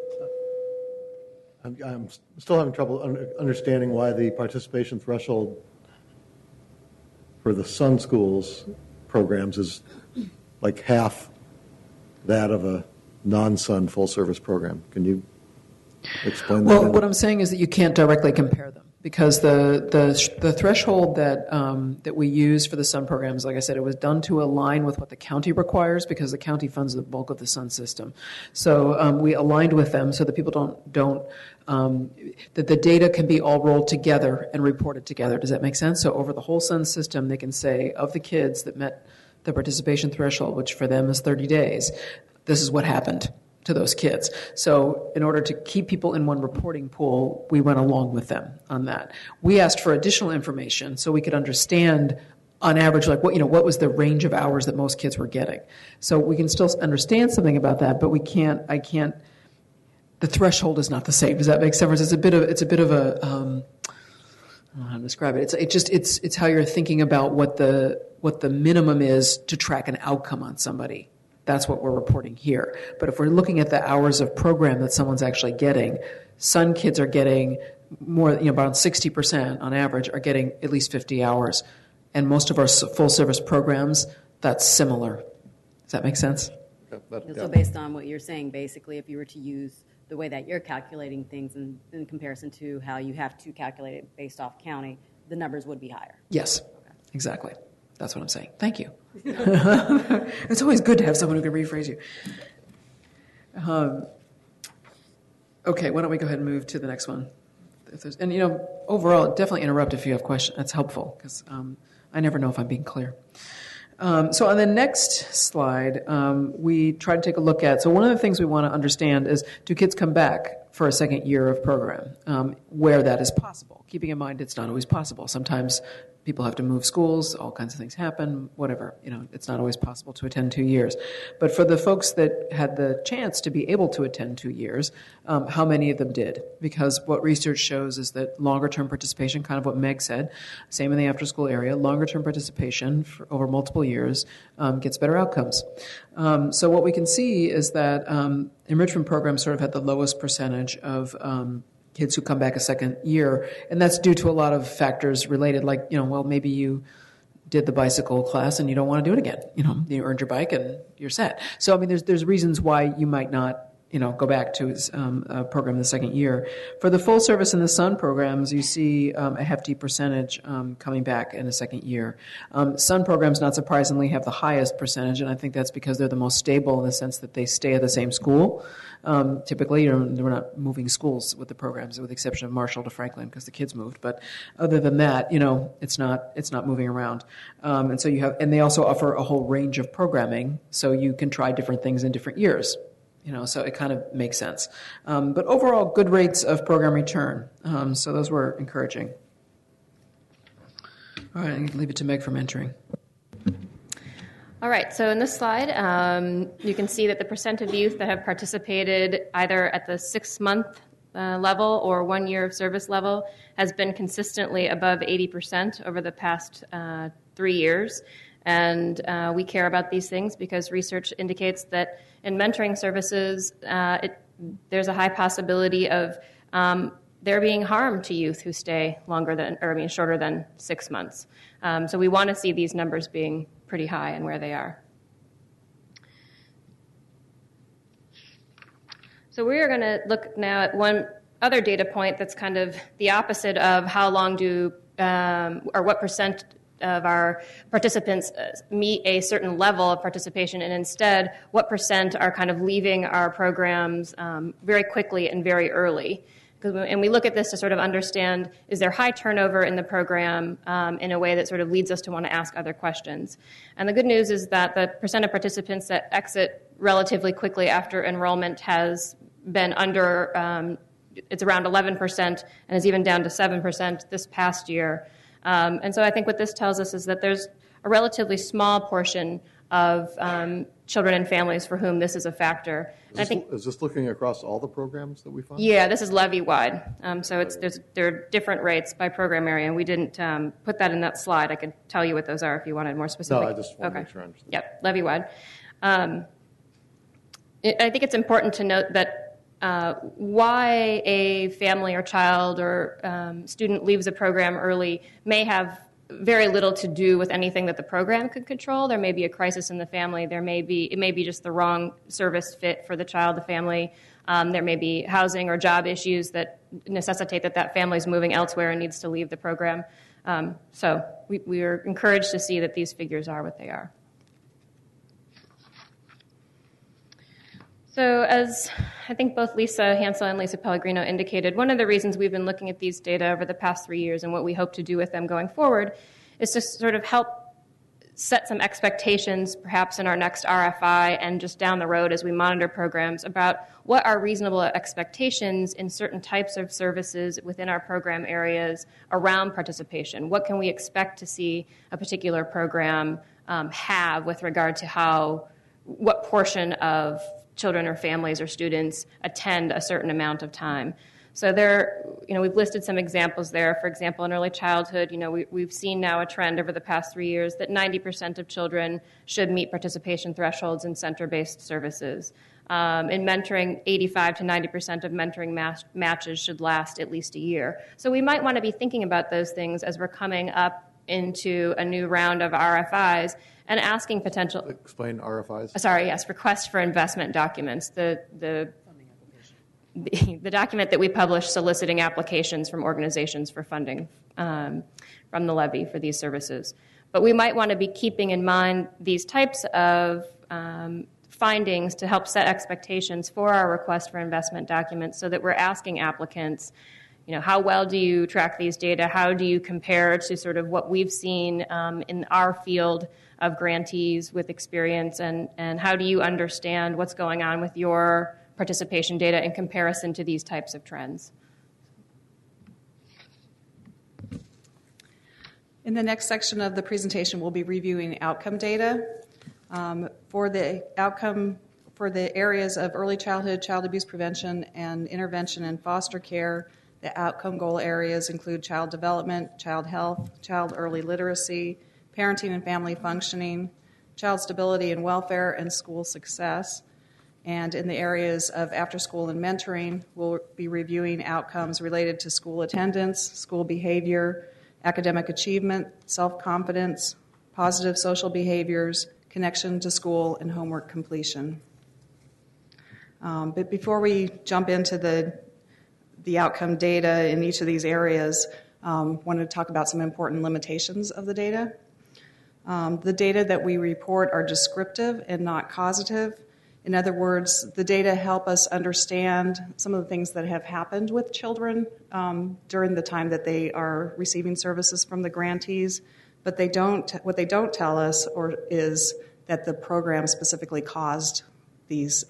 I'm still having trouble understanding why the participation threshold for the SUN schools programs is like half that of a non-SUN full-service program. Can you explain that?
Well, what I'm saying is that you can't directly compare them, because the threshold that we use for the SUN programs, like I said, it was done to align with what the county requires, because the county funds the bulk of the SUN system. So we aligned with them so that people that the data can be all rolled together and reported together. Does that make sense? So over the whole SUN system, they can say, of the kids that met the participation threshold, which for them is 30 days, this is what happened to those kids. So in order to keep people in one reporting pool, we went along with them on that. We asked for additional information so we could understand on average, like what was the range of hours that most kids were getting. So we can still understand something about that, but the threshold is not the same. Does that make sense? It's a bit of a I don't know how to describe it. It's how you're thinking about what the minimum is to track an outcome on somebody. That's what we're reporting here. But if we're looking at the hours of program that someone's actually getting, SUN kids are getting more, about 60% on average are getting at least 50 hours. And most of our full service programs, that's similar. Does that make sense?
So based on what you're saying, basically, if you were to use the way that you're calculating things in comparison to how you have to calculate it based off county, the numbers would be higher.
Yes, exactly. That's what I'm saying. Thank you. It's always good to have someone who can rephrase you. Okay, why don't we go ahead and move to the next one? Overall, definitely interrupt if you have questions. That's helpful, because I never know if I'm being clear. So on the next slide, we try to take a look at, so one of the things we want to understand is, do kids come back for a second year of program, where that is possible? Keeping in mind it's not always possible. Sometimes people have to move schools, all kinds of things happen, whatever. It's not always possible to attend 2 years. But for the folks that had the chance to be able to attend 2 years, how many of them did? Because what research shows is that longer-term participation, kind of what Meg said, same in the after-school area, longer-term participation for over multiple years gets better outcomes. So what we can see is that enrichment programs sort of had the lowest percentage of kids who come back a second year, and that's due to a lot of factors related, like, maybe you did the bicycle class and you don't want to do it again. You earned your bike and you're set. So, I mean, there's reasons why you might not, go back to his program the second year. For the full service and the SUN programs, you see a hefty percentage coming back in the second year. SUN programs, not surprisingly, have the highest percentage, and I think that's because they're the most stable in the sense that they stay at the same school. Typically, we're not moving schools with the programs, with the exception of Marshall to Franklin because the kids moved. But other than that, it's not moving around. And so and they also offer a whole range of programming, so you can try different things in different years. So it kind of makes sense. But overall, good rates of program return. So those were encouraging. All right, I can leave it to Meg for mentoring.
All right, so in this slide, you can see that the percent of youth that have participated either at the 6-month level or 1 year of service level has been consistently above 80% over the past 3 years. And we care about these things because research indicates that in mentoring services, there's a high possibility of there being harm to youth who stay shorter than 6 months. So we want to see these numbers being pretty high and where they are. So we are going to look now at one other data point that's kind of the opposite of how long or what percent of our participants meet a certain level of participation, and instead what percent are kind of leaving our programs very quickly and very early. And we look at this to sort of understand, is there high turnover in the program in a way that sort of leads us to want to ask other questions. And the good news is that the percent of participants that exit relatively quickly after enrollment has been under, it's around 11% and is even down to 7% this past year. And so I think what this tells us is that there's a relatively small portion of children and families for whom this is a factor.
Is this looking across all the programs that we fund?
Yeah, this is levy-wide. So there are different rates by program area, and we didn't put that in that slide. I could tell you what those are if you wanted more specific.
No, I just want to make sure I understand.
Yep, levy-wide. I think it's important to note that why a family or child or student leaves a program early may have very little to do with anything that the program could control. There may be a crisis in the family. It may be just the wrong service fit for the child, the family. There may be housing or job issues that necessitate that family is moving elsewhere and needs to leave the program. So we are encouraged to see that these figures are what they are. So as I think both Lisa Hansel and Lisa Pellegrino indicated, one of the reasons we've been looking at these data over the past 3 years and what we hope to do with them going forward is to sort of help set some expectations perhaps in our next RFI and just down the road as we monitor programs about what are reasonable expectations in certain types of services within our program areas around participation. What can we expect to see a particular program have with regard to what portion of children or families or students attend a certain amount of time. So we've listed some examples there. For example, in early childhood, we've seen now a trend over the past 3 years that 90% of children should meet participation thresholds in center-based services. In mentoring, 85 to 90% of mentoring matches should last at least a year. So we might want to be thinking about those things as we're coming up into a new round of RFIs and asking potential...
Explain RFIs.
Sorry, yes, request for investment documents. The document that we publish soliciting applications from organizations for funding from the levy for these services. But we might want to be keeping in mind these types of findings to help set expectations for our request for investment documents so that we're asking applicants, how well do you track these data? How do you compare to sort of what we've seen in our field of grantees with experience, and how do you understand what's going on with your participation data in comparison to these types of trends?
In the next section of the presentation, we'll be reviewing outcome data. For the areas of early childhood, child abuse prevention, and intervention and foster care, the outcome goal areas include child development, child health, child early literacy, parenting and family functioning, child stability and welfare, and school success. And in the areas of after school and mentoring, we'll be reviewing outcomes related to school attendance, school behavior, academic achievement, self-confidence, positive social behaviors, connection to school, and homework completion. But before we jump into the outcome data in each of these areas, I wanted to talk about some important limitations of the data. The data that we report are descriptive and not causative. In other words, the data help us understand some of the things that have happened with children during the time that they are receiving services from the grantees, but what they don't tell us is that the program specifically caused these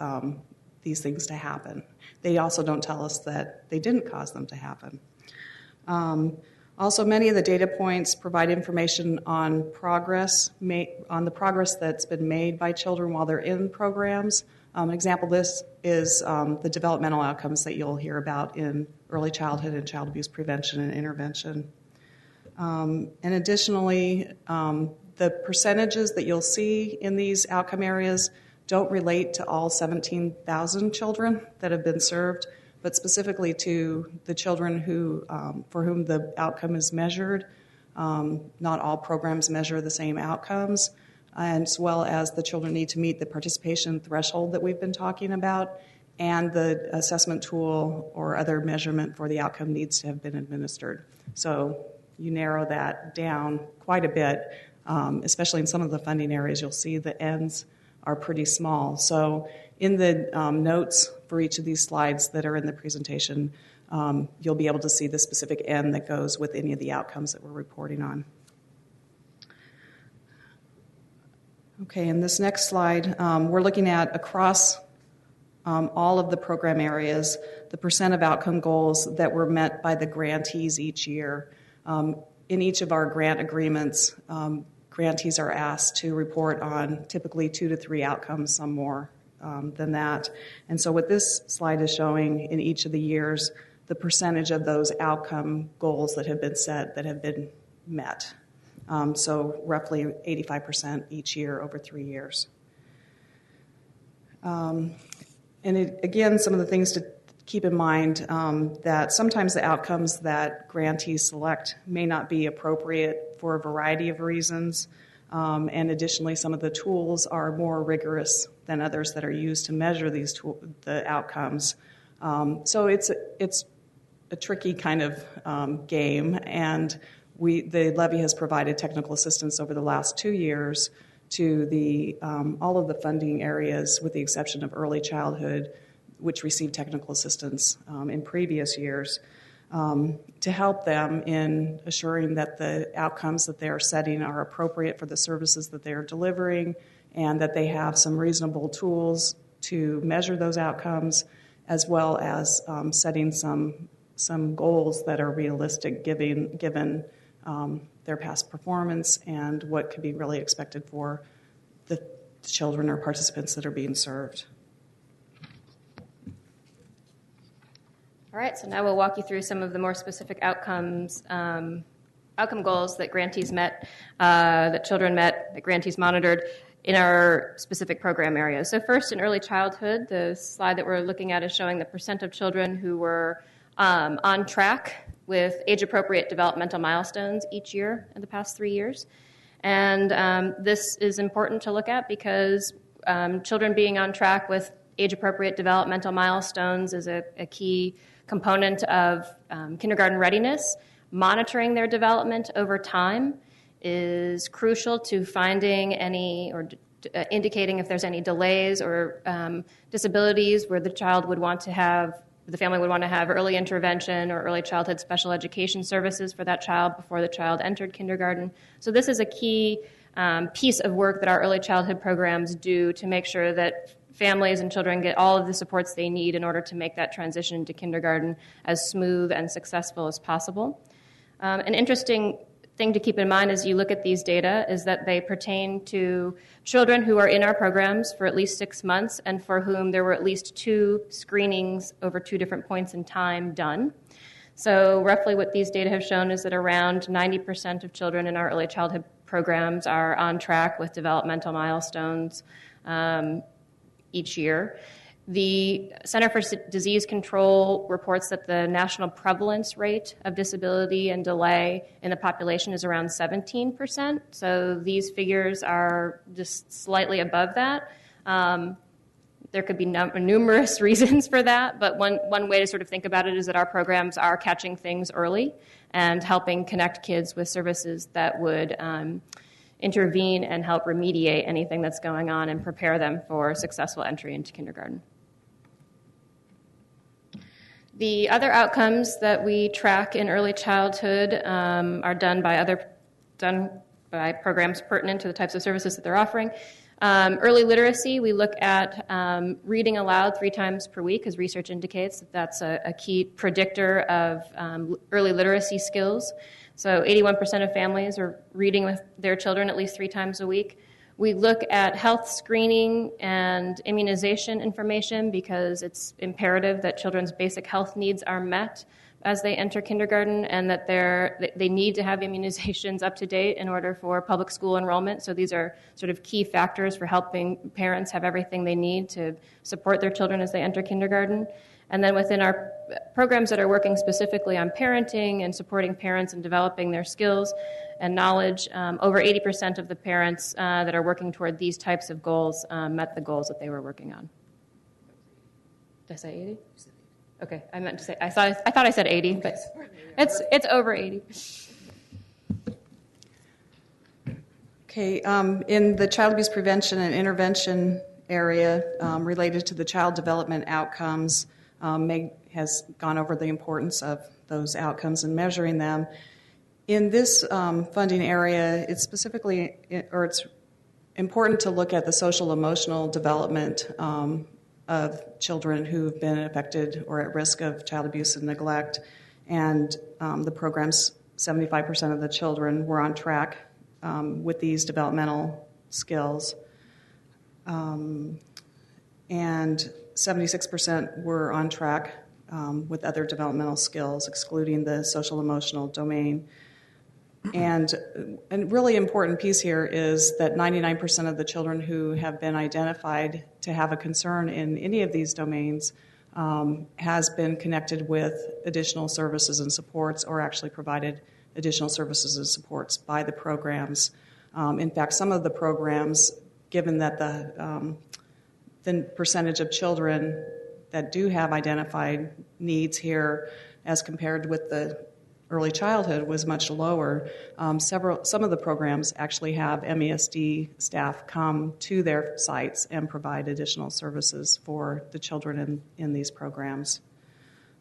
things to happen. They also don't tell us that they didn't cause them to happen. Also, many of the data points provide information on the progress that's been made by children while they're in programs. An example of this is the developmental outcomes that you'll hear about in early childhood and child abuse prevention and intervention. And additionally, the percentages that you'll see in these outcome areas don't relate to all 17,000 children that have been served, but specifically to the children for whom the outcome is measured. Not all programs measure the same outcomes, as well as the children need to meet the participation threshold that we've been talking about. and the assessment tool or other measurement for the outcome needs to have been administered. So you narrow that down quite a bit, especially in some of the funding areas. You'll see the ends are pretty small. So in the notes for each of these slides that are in the presentation, you'll be able to see the specific end that goes with any of the outcomes that we're reporting on. Okay, in this next slide, we're looking at across all of the program areas, the percent of outcome goals that were met by the grantees each year. In each of our grant agreements, grantees are asked to report on typically 2 to 3 outcomes, some more than that. And so what this slide is showing in each of the years, the percentage of those outcome goals that have been set that have been met. So roughly 85% each year over 3 years. Again, some of the things to keep in mind that sometimes the outcomes that grantees select may not be appropriate for a variety of reasons. And additionally, some of the tools are more rigorous than others that are used to measure the outcomes. So it's a tricky kind of game, and the Levy has provided technical assistance over the last 2 years to all of the funding areas, with the exception of early childhood, which received technical assistance in previous years, to help them in assuring that the outcomes that they are setting are appropriate for the services that they are delivering, and that they have some reasonable tools to measure those outcomes, as well as setting some goals that are realistic given their past performance and what could be really expected for the children or participants that are being served.
All right, so now we'll walk you through some of the more specific outcome goals that grantees met, that children met, that grantees monitored in our specific program areas. So first, in early childhood, the slide that we're looking at is showing the percent of children who were on track with age-appropriate developmental milestones each year in the past 3 years. And this is important to look at because children being on track with age-appropriate developmental milestones is a key component of kindergarten readiness. Monitoring their development over time is crucial to finding any or indicating if there's any delays or disabilities where the family would want to have early intervention or early childhood special education services for that child before the child entered kindergarten. So this is a key piece of work that our early childhood programs do to make sure that families and children get all of the supports they need in order to make that transition to kindergarten as smooth and successful as possible. An interesting thing to keep in mind as you look at these data is that they pertain to children who are in our programs for at least 6 months and for whom there were at least 2 screenings over 2 different points in time done. So roughly what these data have shown is that around 90% of children in our early childhood programs are on track with developmental milestones each year. The Center for Disease Control reports that the national prevalence rate of disability and delay in the population is around 17%. So these figures are just slightly above that. There could be numerous reasons for that, but one way to sort of think about it is that our programs are catching things early and helping connect kids with services that would intervene and help remediate anything that's going on and prepare them for successful entry into kindergarten. The other outcomes that we track in early childhood are done by programs pertinent to the types of services that they're offering. Early literacy, we look at reading aloud 3 times per week, as research indicates that that's a key predictor of early literacy skills. So 81% of families are reading with their children at least 3 times a week. We look at health screening and immunization information because it's imperative that children's basic health needs are met as they enter kindergarten and that they need to have immunizations up to date in order for public school enrollment. So these are sort of key factors for helping parents have everything they need to support their children as they enter kindergarten. And then within our programs that are working specifically on parenting and supporting parents and developing their skills and knowledge, over 80% of the parents that are working toward these types of goals met the goals that they were working on. Did I say 80? Okay, I meant to say, I thought I said 80, but it's over 80.
Okay, in the child abuse prevention and intervention area related to the child development outcomes, Meg has gone over the importance of those outcomes and measuring them. In this funding area, it's specifically, or it's important to look at the social emotional development of children who've been affected or at risk of child abuse and neglect. And the program's 75% of the children were on track with these developmental skills. And 76% were on track with other developmental skills, excluding the social emotional domain. And a really important piece here is that 99% of the children who have been identified to have a concern in any of these domains has been connected with additional services and supports, or actually provided additional services and supports by the programs. In fact, some of the programs, given that the percentage of children that do have identified needs here as compared with the early childhood was much lower. Some of the programs actually have MESD staff come to their sites and provide additional services for the children in these programs.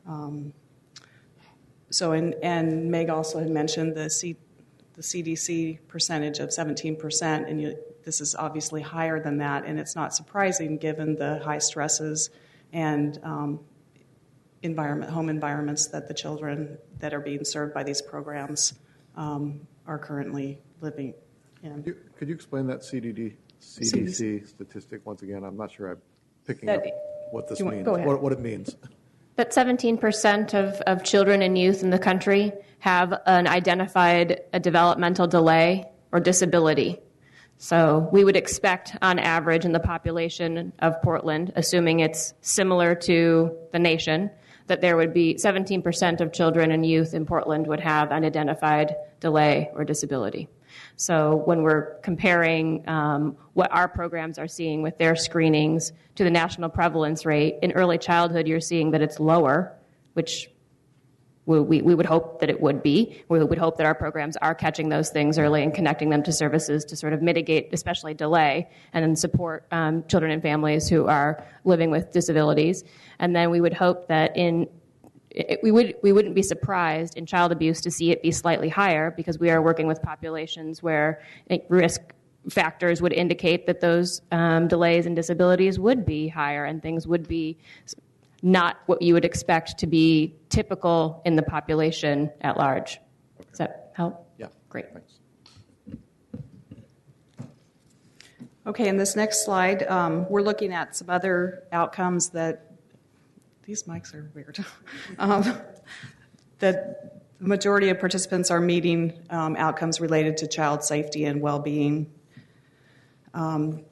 And Meg also had mentioned the CDC percentage of 17%, and this is obviously higher than that, and it's not surprising given the high stresses and home environments that the children that are being served by these programs are currently living in.
Could you explain that CDC statistic once again? I'm not sure I'm picking up what this means, what it means.
That 17% of children and youth in the country have an identified developmental delay or disability. So we would expect, on average, in the population of Portland, assuming it's similar to the nation, that there would be 17% of children and youth in Portland would have an identified delay or disability. So when we're comparing what our programs are seeing with their screenings to the national prevalence rate, in early childhood you're seeing that it's lower, which we would hope that it would be. We would hope that our programs are catching those things early and connecting them to services to sort of mitigate, especially delay, and then support children and families who are living with disabilities. And then we would hope that we wouldn't be surprised in child abuse to see it be slightly higher, because we are working with populations where risk factors would indicate that those delays and disabilities would be higher, and things would be not what you would expect to be typical in the population at large. Okay. Does that help?
Yeah.
Great.
Thanks.
Okay, in this next slide, we're looking at some other outcomes that, these mics are weird, that the majority of participants are meeting outcomes related to child safety and well-being. One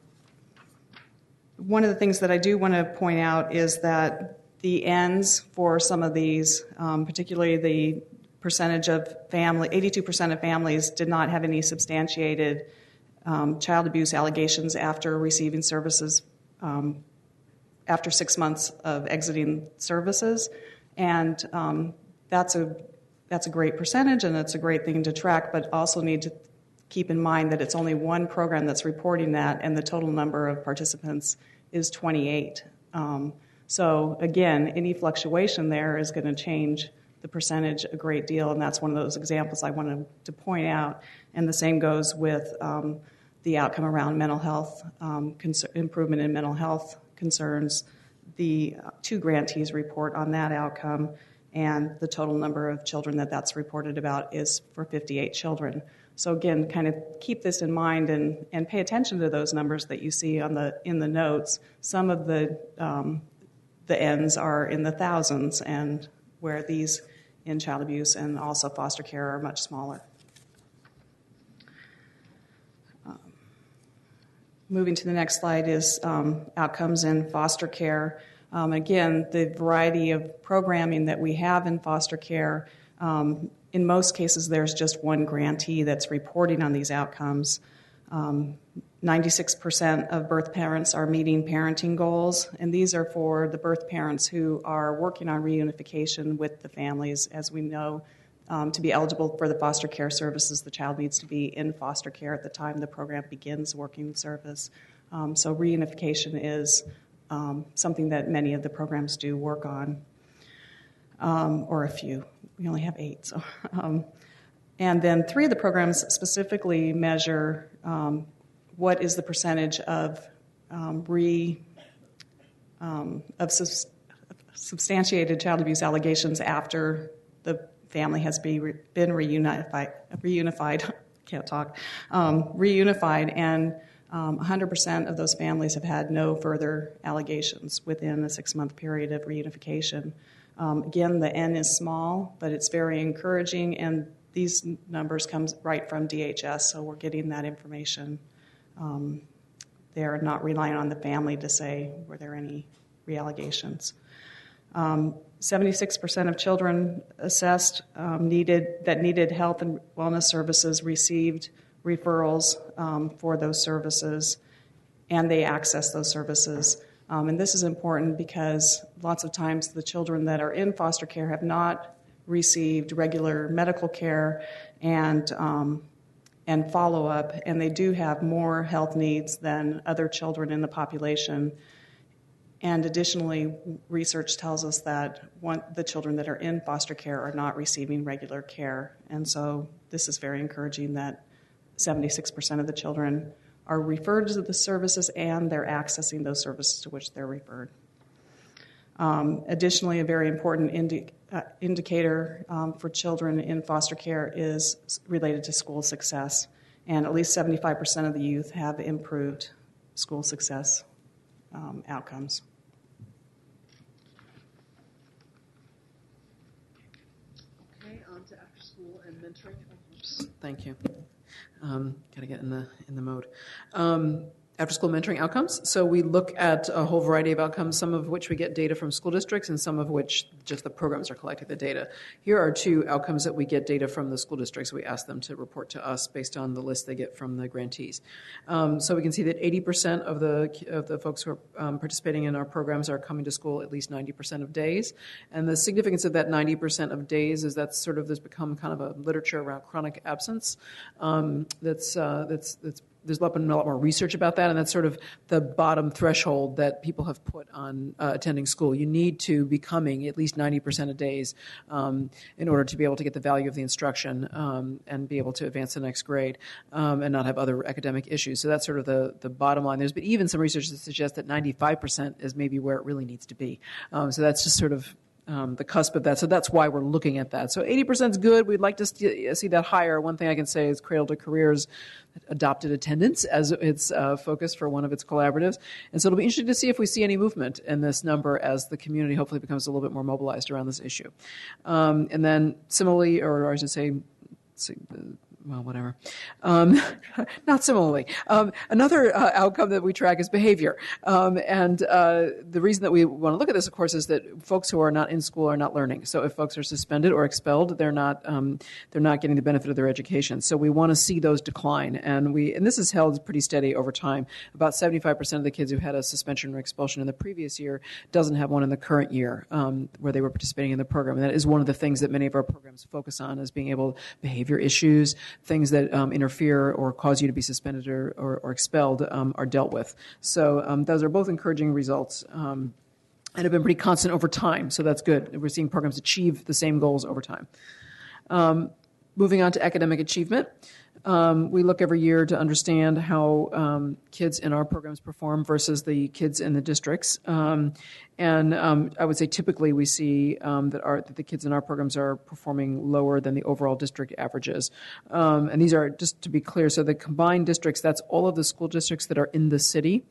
of the things that I do want to point out is that the ends for some of these, particularly the percentage of 82% of families did not have any substantiated child abuse allegations after receiving services after 6 months of exiting services. And that's a great percentage, and it's a great thing to track, but also need to keep in mind that it's only one program that's reporting that, and the total number of participants is 28. So again, any fluctuation there is going to change the percentage a great deal, and that's one of those examples I wanted to point out. And the same goes with the outcome around mental health, improvement in mental health concerns. The 2 grantees report on that outcome, and the total number of children that's reported about is for 58 children. So again, kind of keep this in mind and pay attention to those numbers that you see in the notes. Some of the ends are in the thousands, and where these in child abuse and also foster care are much smaller. Moving to the next slide is outcomes in foster care. Again, the variety of programming that we have in foster care, in most cases there's just one grantee that's reporting on these outcomes. 96% of birth parents are meeting parenting goals, and these are for the birth parents who are working on reunification with the families. As we know, to be eligible for the foster care services, the child needs to be in foster care at the time the program begins working service. So reunification is something that many of the programs do work on, or a few. We only have 8. So, and then 3 of the programs specifically measure what is the percentage of substantiated child abuse allegations after the family has been reunified. Can't talk. Reunified, and 100% of those families have had no further allegations within a 6-month period of reunification. Again, the N is small, but it's very encouraging, and these numbers come right from DHS, so we're getting that information. They're not relying on the family to say, were there any reallegations? 76% of children assessed needed health and wellness services received referrals for those services, and they access those services. And this is important because lots of times the children that are in foster care have not received regular medical care and follow-up, and they do have more health needs than other children in the population. And additionally, research tells us that the children that are in foster care are not receiving regular care. And so this is very encouraging that 76% of the children are referred to the services and they're accessing those services to which they're referred. Additionally, a very important indicator for children in foster care is related to school success. And at least 75% of the youth have improved school success outcomes.
Okay, on to after school and mentoring. Oops, thank you. Got to get in the mode. After school mentoring outcomes. So we look at a whole variety of outcomes, some of which we get data from school districts and some of which just the programs are collecting the data. Here are 2 outcomes that we get data from the school districts. We ask them to report to us based on the list they get from the grantees. So we can see that 80% of the folks who are participating in our programs are coming to school at least 90% of days. And the significance of that 90% of days is that's there's become kind of a literature around chronic absence. There's a lot more research about that, and that's sort of the bottom threshold that people have put on attending school. You need to be coming at least 90% of days in order to be able to get the value of the instruction and be able to advance the next grade and not have other academic issues. So that's sort of the bottom line. There's been even some research that suggests that 95% is maybe where it really needs to be. So that's just sort of the cusp of that. So that's why we're looking at that. So 80% is good. We'd like to see that higher. One thing I can say is Cradle to Careers adopted attendance as its focus for one of its collaboratives. And so it'll be interesting to see if we see any movement in this number as the community hopefully becomes a little bit more mobilized around this issue. And then similarly, or I should say, well, whatever. Not similarly. Another outcome that we track is behavior. And the reason that we want to look at this, of course, is that folks who are not in school are not learning. So if folks are suspended or expelled, they're not getting the benefit of their education. So we want to see those decline. And this is held pretty steady over time. About 75% of the kids who had a suspension or expulsion in the previous year doesn't have one in the current year where they were participating in the program. And that is one of the things that many of our programs focus on, is being able behavior issues, things that interfere or cause you to be suspended or expelled are dealt with. So those are both encouraging results and have been pretty constant over time. So that's good. We're seeing programs achieve the same goals over time. Moving on to academic achievement. We look every year to understand how kids in our programs perform versus the kids in the districts. And I would say typically we see that the kids in our programs are performing lower than the overall district averages. And these are, just to be clear, so the combined districts, that's all of the school districts that are in the city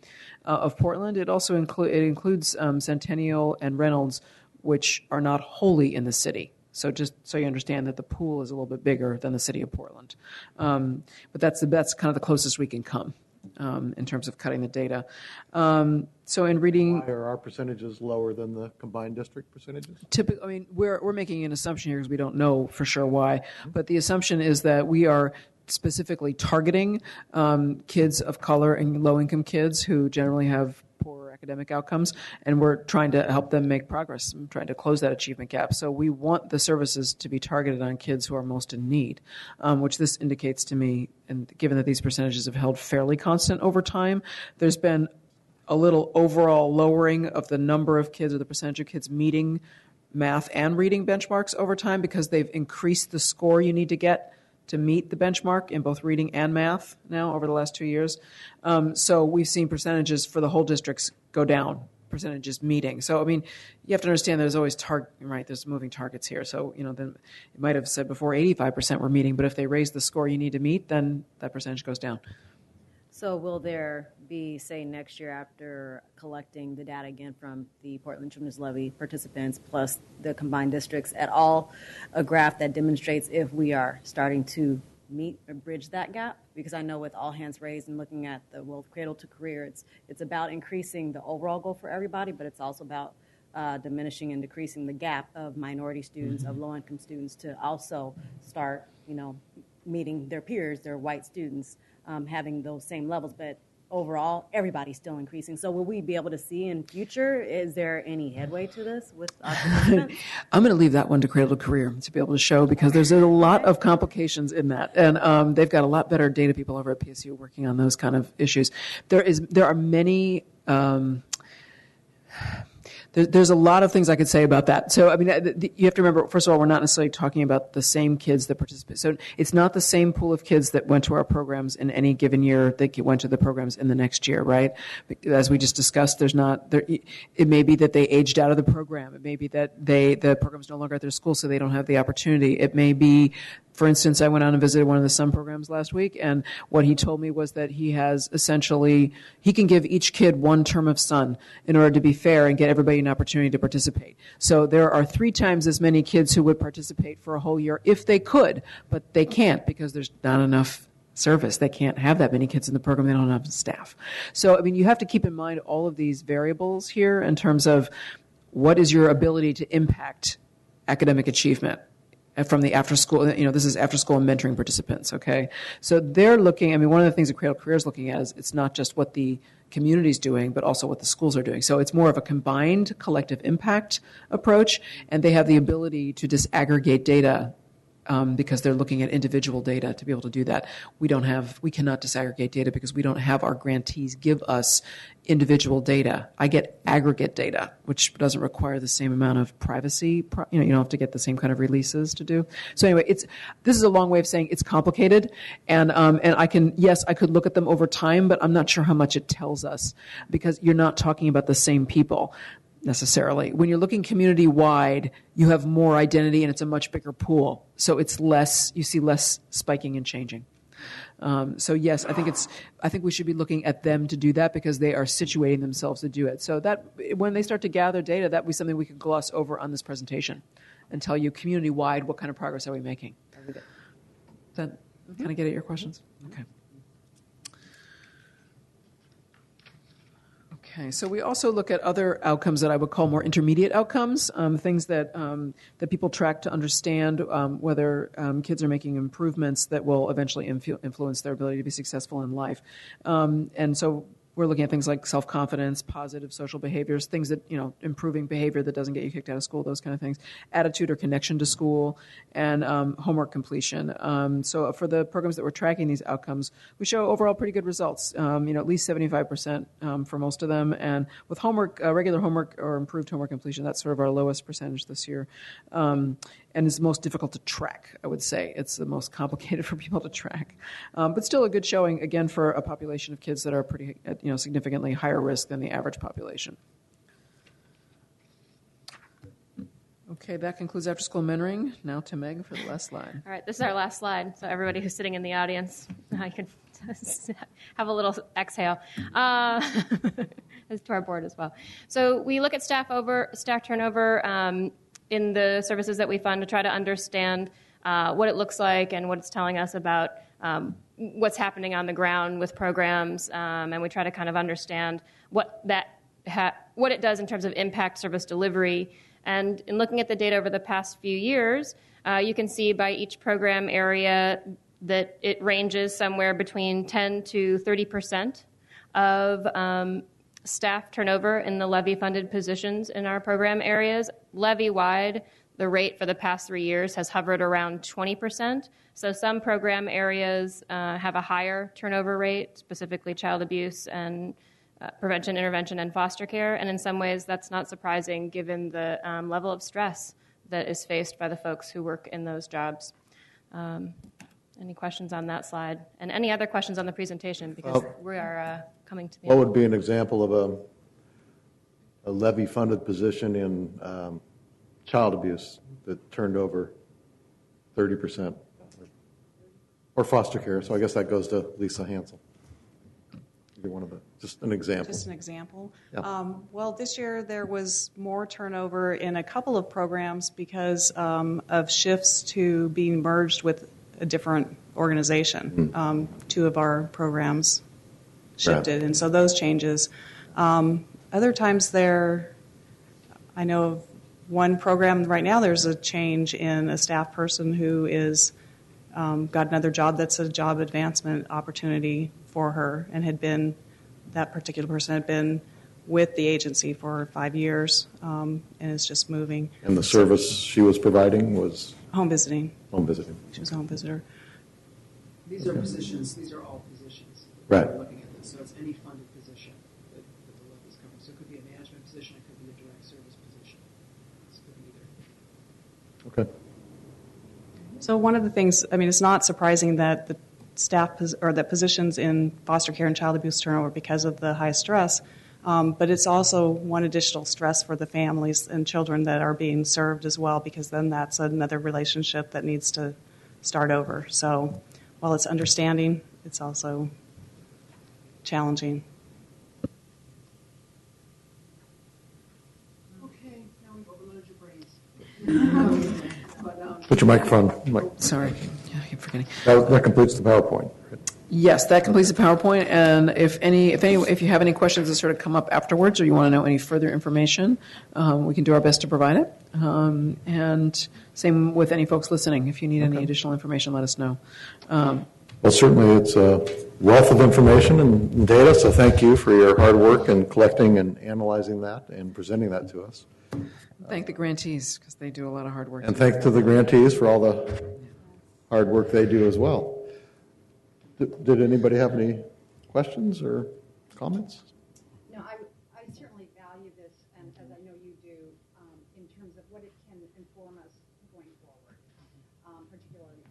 of Portland. It also includes Centennial and Reynolds, which are not wholly in the city. So just so you understand that the pool is a little bit bigger than the city of Portland. But that's kind of the closest we can come in terms of cutting the data. So in reading...
Why are our percentages lower than the combined district percentages?
Typically, I mean, we're making an assumption here because we don't know for sure why. But the assumption is that we are specifically targeting kids of color and low-income kids who generally have poor academic outcomes, and we're trying to help them make progress and trying to close that achievement gap. So we want the services to be targeted on kids who are most in need, which this indicates to me, and given that these percentages have held fairly constant over time, there's been a little overall lowering of the number of kids or the percentage of kids meeting math and reading benchmarks over time because they've increased the score you need to get to meet the benchmark in both reading and math now over the last 2 years. So we've seen percentages for the whole districts go down, percentages meeting. So, I mean, you have to understand there's always there's moving targets here. So, then it might have said before 85% were meeting, but if they raise the score you need to meet, then that percentage goes down.
So will there be, say, next year after collecting the data again from the Portland Children's Levy participants plus the combined districts at all, a graph that demonstrates if we are starting to meet or bridge that gap? Because I know with all hands raised and looking at the cradle to career, it's about increasing the overall goal for everybody, but it's also about diminishing and decreasing the gap of minority students, of low-income students, to also start, meeting their peers, their white students, having those same levels, but overall, everybody's still increasing. So will we be able to see in future, is there any headway to this with our participants?
I'm going to leave that one to Cradle to Career to be able to show, because there's a lot of complications in that. And they've got a lot better data people over at PSU working on those kind of issues. There are many... There's a lot of things I could say about that. So, I mean, you have to remember, first of all, we're not necessarily talking about the same kids that participate. So it's not the same pool of kids that went to our programs in any given year that went to the programs in the next year, right? As we just discussed, it may be that they aged out of the program. It may be that the program's no longer at their school, so they don't have the opportunity. It may be, for instance, I went on and visited one of the SUN programs last week, and what he told me was that he can give each kid one term of SUN in order to be fair and get everybody an opportunity to participate. So there are 3 times as many kids who would participate for a whole year if they could, but they can't because there's not enough service. They can't have that many kids in the program. They don't have staff. So, I mean, you have to keep in mind all of these variables here in terms of what is your ability to impact academic achievement from the after school, this is after school and mentoring participants, okay? So they're looking, one of the things that Cradle Career is looking at is it's not just what the community's doing, but also what the schools are doing. So it's more of a combined collective impact approach, and they have the ability to disaggregate data because they're looking at individual data to be able to do that. We cannot disaggregate data because we don't have our grantees give us individual data. I get aggregate data, which doesn't require the same amount of privacy. You don't have to get the same kind of releases to do. So anyway, this is a long way of saying it's complicated, and I could look at them over time, but I'm not sure how much it tells us because you're not talking about the same people necessarily. When you're looking community-wide, you have more identity and it's a much bigger pool. So you see less spiking and changing. So yes, I think we should be looking at them to do that because they are situating themselves to do it. So that when they start to gather data, that would be something we could gloss over on this presentation and tell you community-wide what kind of progress are we making. Does that kind of get at your questions? Okay. Okay, so we also look at other outcomes that I would call more intermediate outcomes, things that people track to understand whether kids are making improvements that will eventually influence their ability to be successful in life. And so we're looking at things like self-confidence, positive social behaviors, things that, improving behavior that doesn't get you kicked out of school, those kind of things, attitude or connection to school, and homework completion. So for the programs that we're tracking these outcomes, we show overall pretty good results, at least 75% for most of them. And with homework, regular homework or improved homework completion, that's sort of our lowest percentage this year. And it's most difficult to track, I would say. It's the most complicated for people to track. But still a good showing, again, for a population of kids that are pretty, significantly higher risk than the average population. Okay, that concludes after-school mentoring. Now to Meg for the last slide.
All right, this is our last slide. So everybody who's sitting in the audience, I could have a little exhale. As to our board as well. So we look at staff turnover in the services that we fund to try to understand what it looks like and what it's telling us about what's happening on the ground with programs, and we try to kind of understand what it does in terms of impact service delivery. And in looking at the data over the past few years, you can see by each program area that it ranges somewhere between 10 to 30% of staff turnover in the levy-funded positions in our program areas. Levy-wide, the rate for the past 3 years has hovered around 20%. So some program areas have a higher turnover rate, specifically child abuse and prevention, intervention, and foster care. And in some ways, that's not surprising given the level of stress that is faced by the folks who work in those jobs. Any questions on that slide? And any other questions on the presentation? Because we are coming to the
What
end.
would be an example of a levy-funded position in child abuse that turned over 30%? Or foster care, so I guess that goes to Lisa Hansel. Just an example.
Just an example.
Yeah.
Well, this year there was more turnover in a couple of programs because of shifts to being merged with a different organization. 2 of our programs shifted, and so those changes. Other times I know of one program right now, there's a change in a staff person who is got another job that's a job advancement opportunity for her, and that particular person had been with the agency for 5 years and is just moving.
And the service she was providing was?
Home visiting.
Home visiting.
She was a home visitor.
These are positions, these are all positions.
Right.
We're looking at this. So it's any funded position that the levy is covering. So it could be a management position, it could be a direct service position. It could be either.
Okay.
So one of the things, it's not surprising that the that positions in foster care and child abuse turnover because of the high stress, but it's also one additional stress for the families and children that are being served as well, because then that's another relationship that needs to start over. So while it's understanding, it's also challenging.
Okay, now we've overloaded your brains.
Put your microphone.
Sorry, yeah, I keep forgetting.
That completes the PowerPoint.
Yes, that completes the PowerPoint. And if you have any questions that sort of come up afterwards, or you want to know any further information, we can do our best to provide it. And same with any folks listening. If you need any additional information, let us know.
Well, certainly it's a wealth of information and data, so thank you for your hard work in collecting and analyzing that and presenting that to us.
Thank the grantees, because they do a lot of hard work.
And thanks to the grantees for all the hard work they do as well. Did anybody have any questions or comments?
No, I certainly value this, and as I know you do, in terms of what it can inform us going forward, particularly,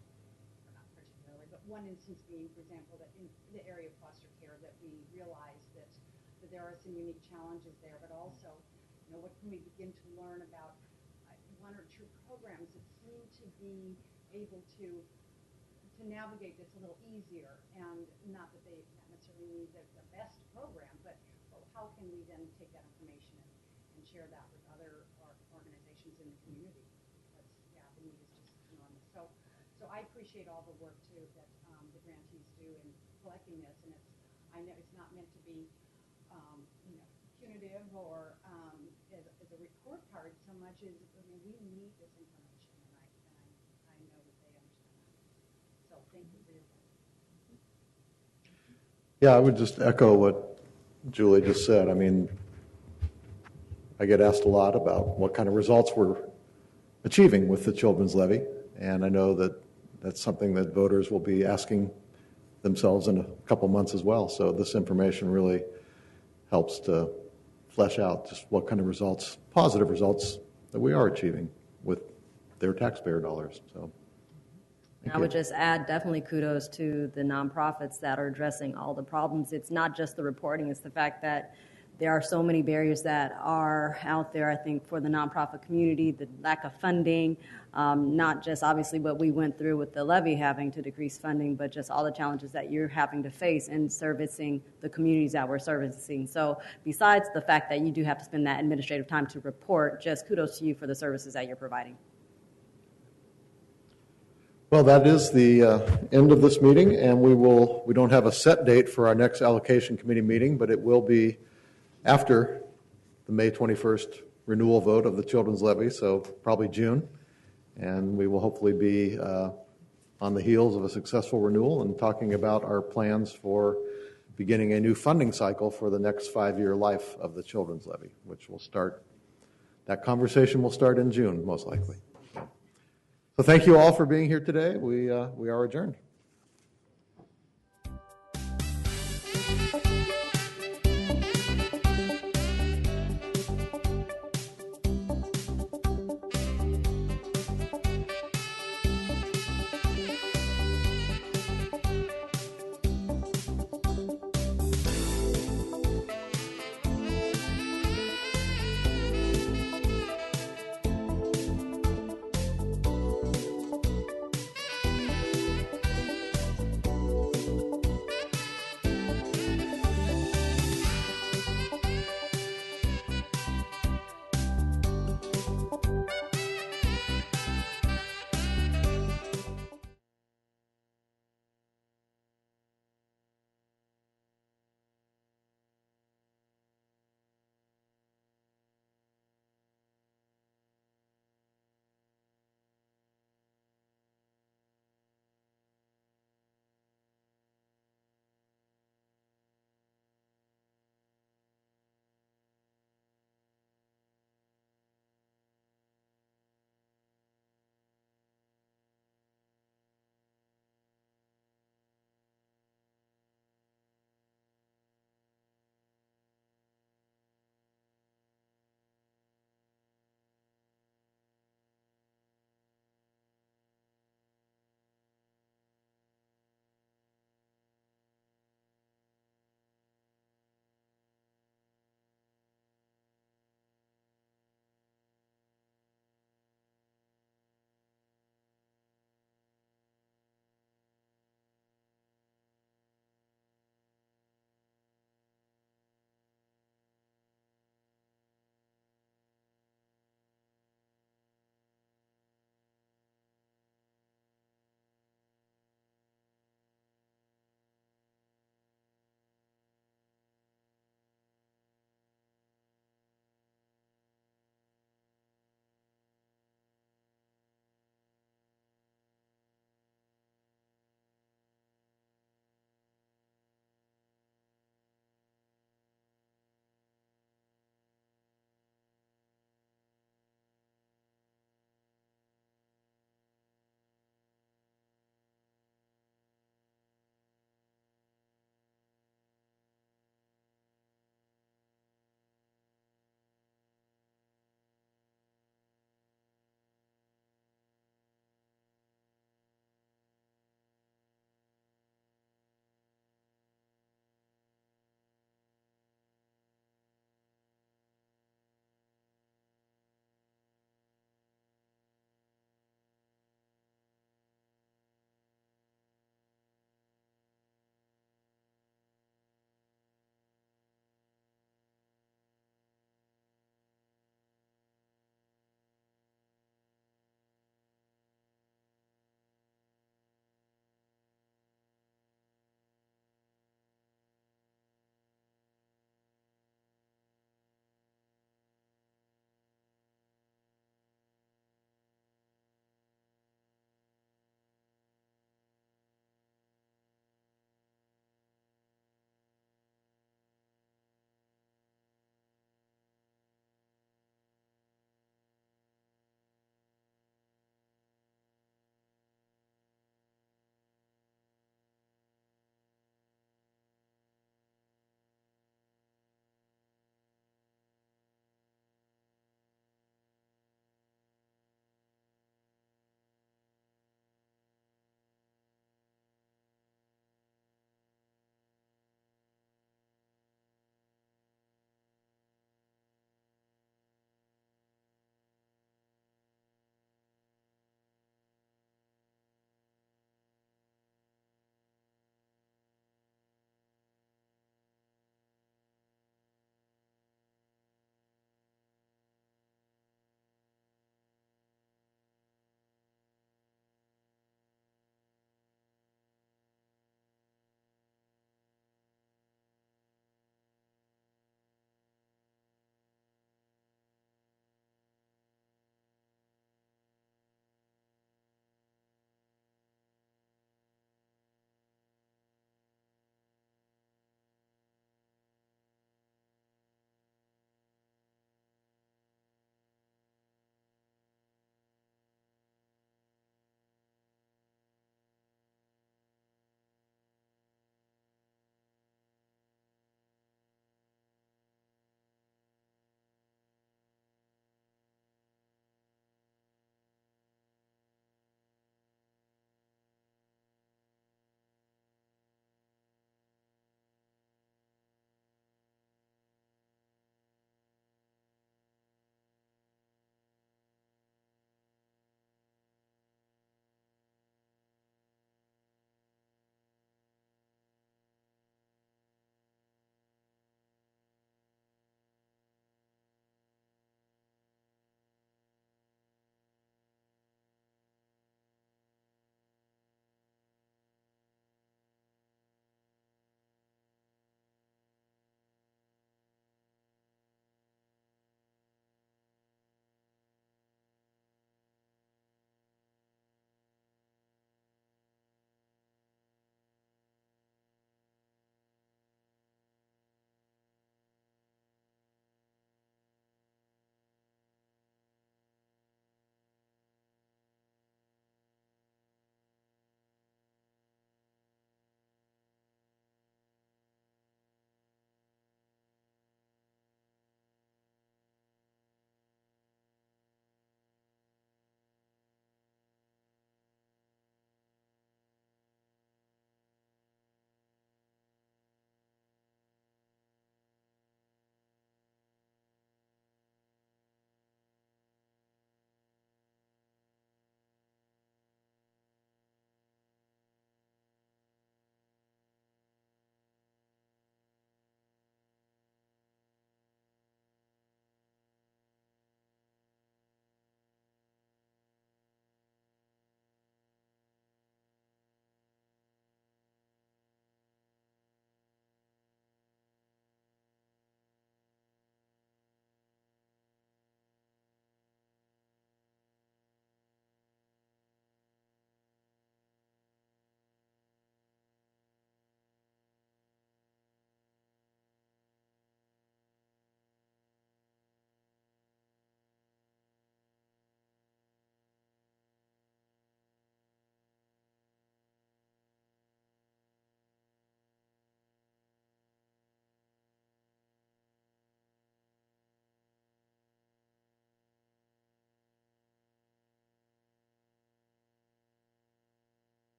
or not particularly, but one instance being, for example, that in the area of foster care, that we realize that there are some unique challenges there, but also, what can we begin to learn about 1 or 2 programs that seem to be able to navigate this a little easier, and not that they necessarily need the best program, but how can we then take that information and share that with other organizations in the community? Because, the need is just enormous. So I appreciate all the work, too, that the grantees do in collecting this, and I know it's not meant to be punitive or as a report card so much as we need this information, and I know that they understand that. So thank you for your work.
Yeah, I would just echo what Julie just said. I mean, I get asked a lot about what kind of results we're achieving with the Children's Levy, and I know that that's something that voters will be asking themselves in a couple months as well. So this information really helps to flesh out just what kind of results, positive results, that we are achieving with their taxpayer dollars. So
I would just add definitely kudos to the nonprofits that are addressing all the problems. It's not just the reporting, it's the fact that there are so many barriers that are out there, I think, for the nonprofit community, the lack of funding, not just obviously what we went through with the levy having to decrease funding, but just all the challenges that you're having to face in servicing the communities that we're servicing. So besides the fact that you do have to spend that administrative time to report, just kudos to you for the services that you're providing.
Well, that is the end of this meeting, and we don't have a set date for our next allocation committee meeting, but it will be after the May 21st renewal vote of the Children's Levy, so probably June, and we will hopefully be on the heels of a successful renewal and talking about our plans for beginning a new funding cycle for the next 5-year life of the Children's Levy, which will start, that conversation will start in June, most likely. So thank you all for being here today. We are adjourned.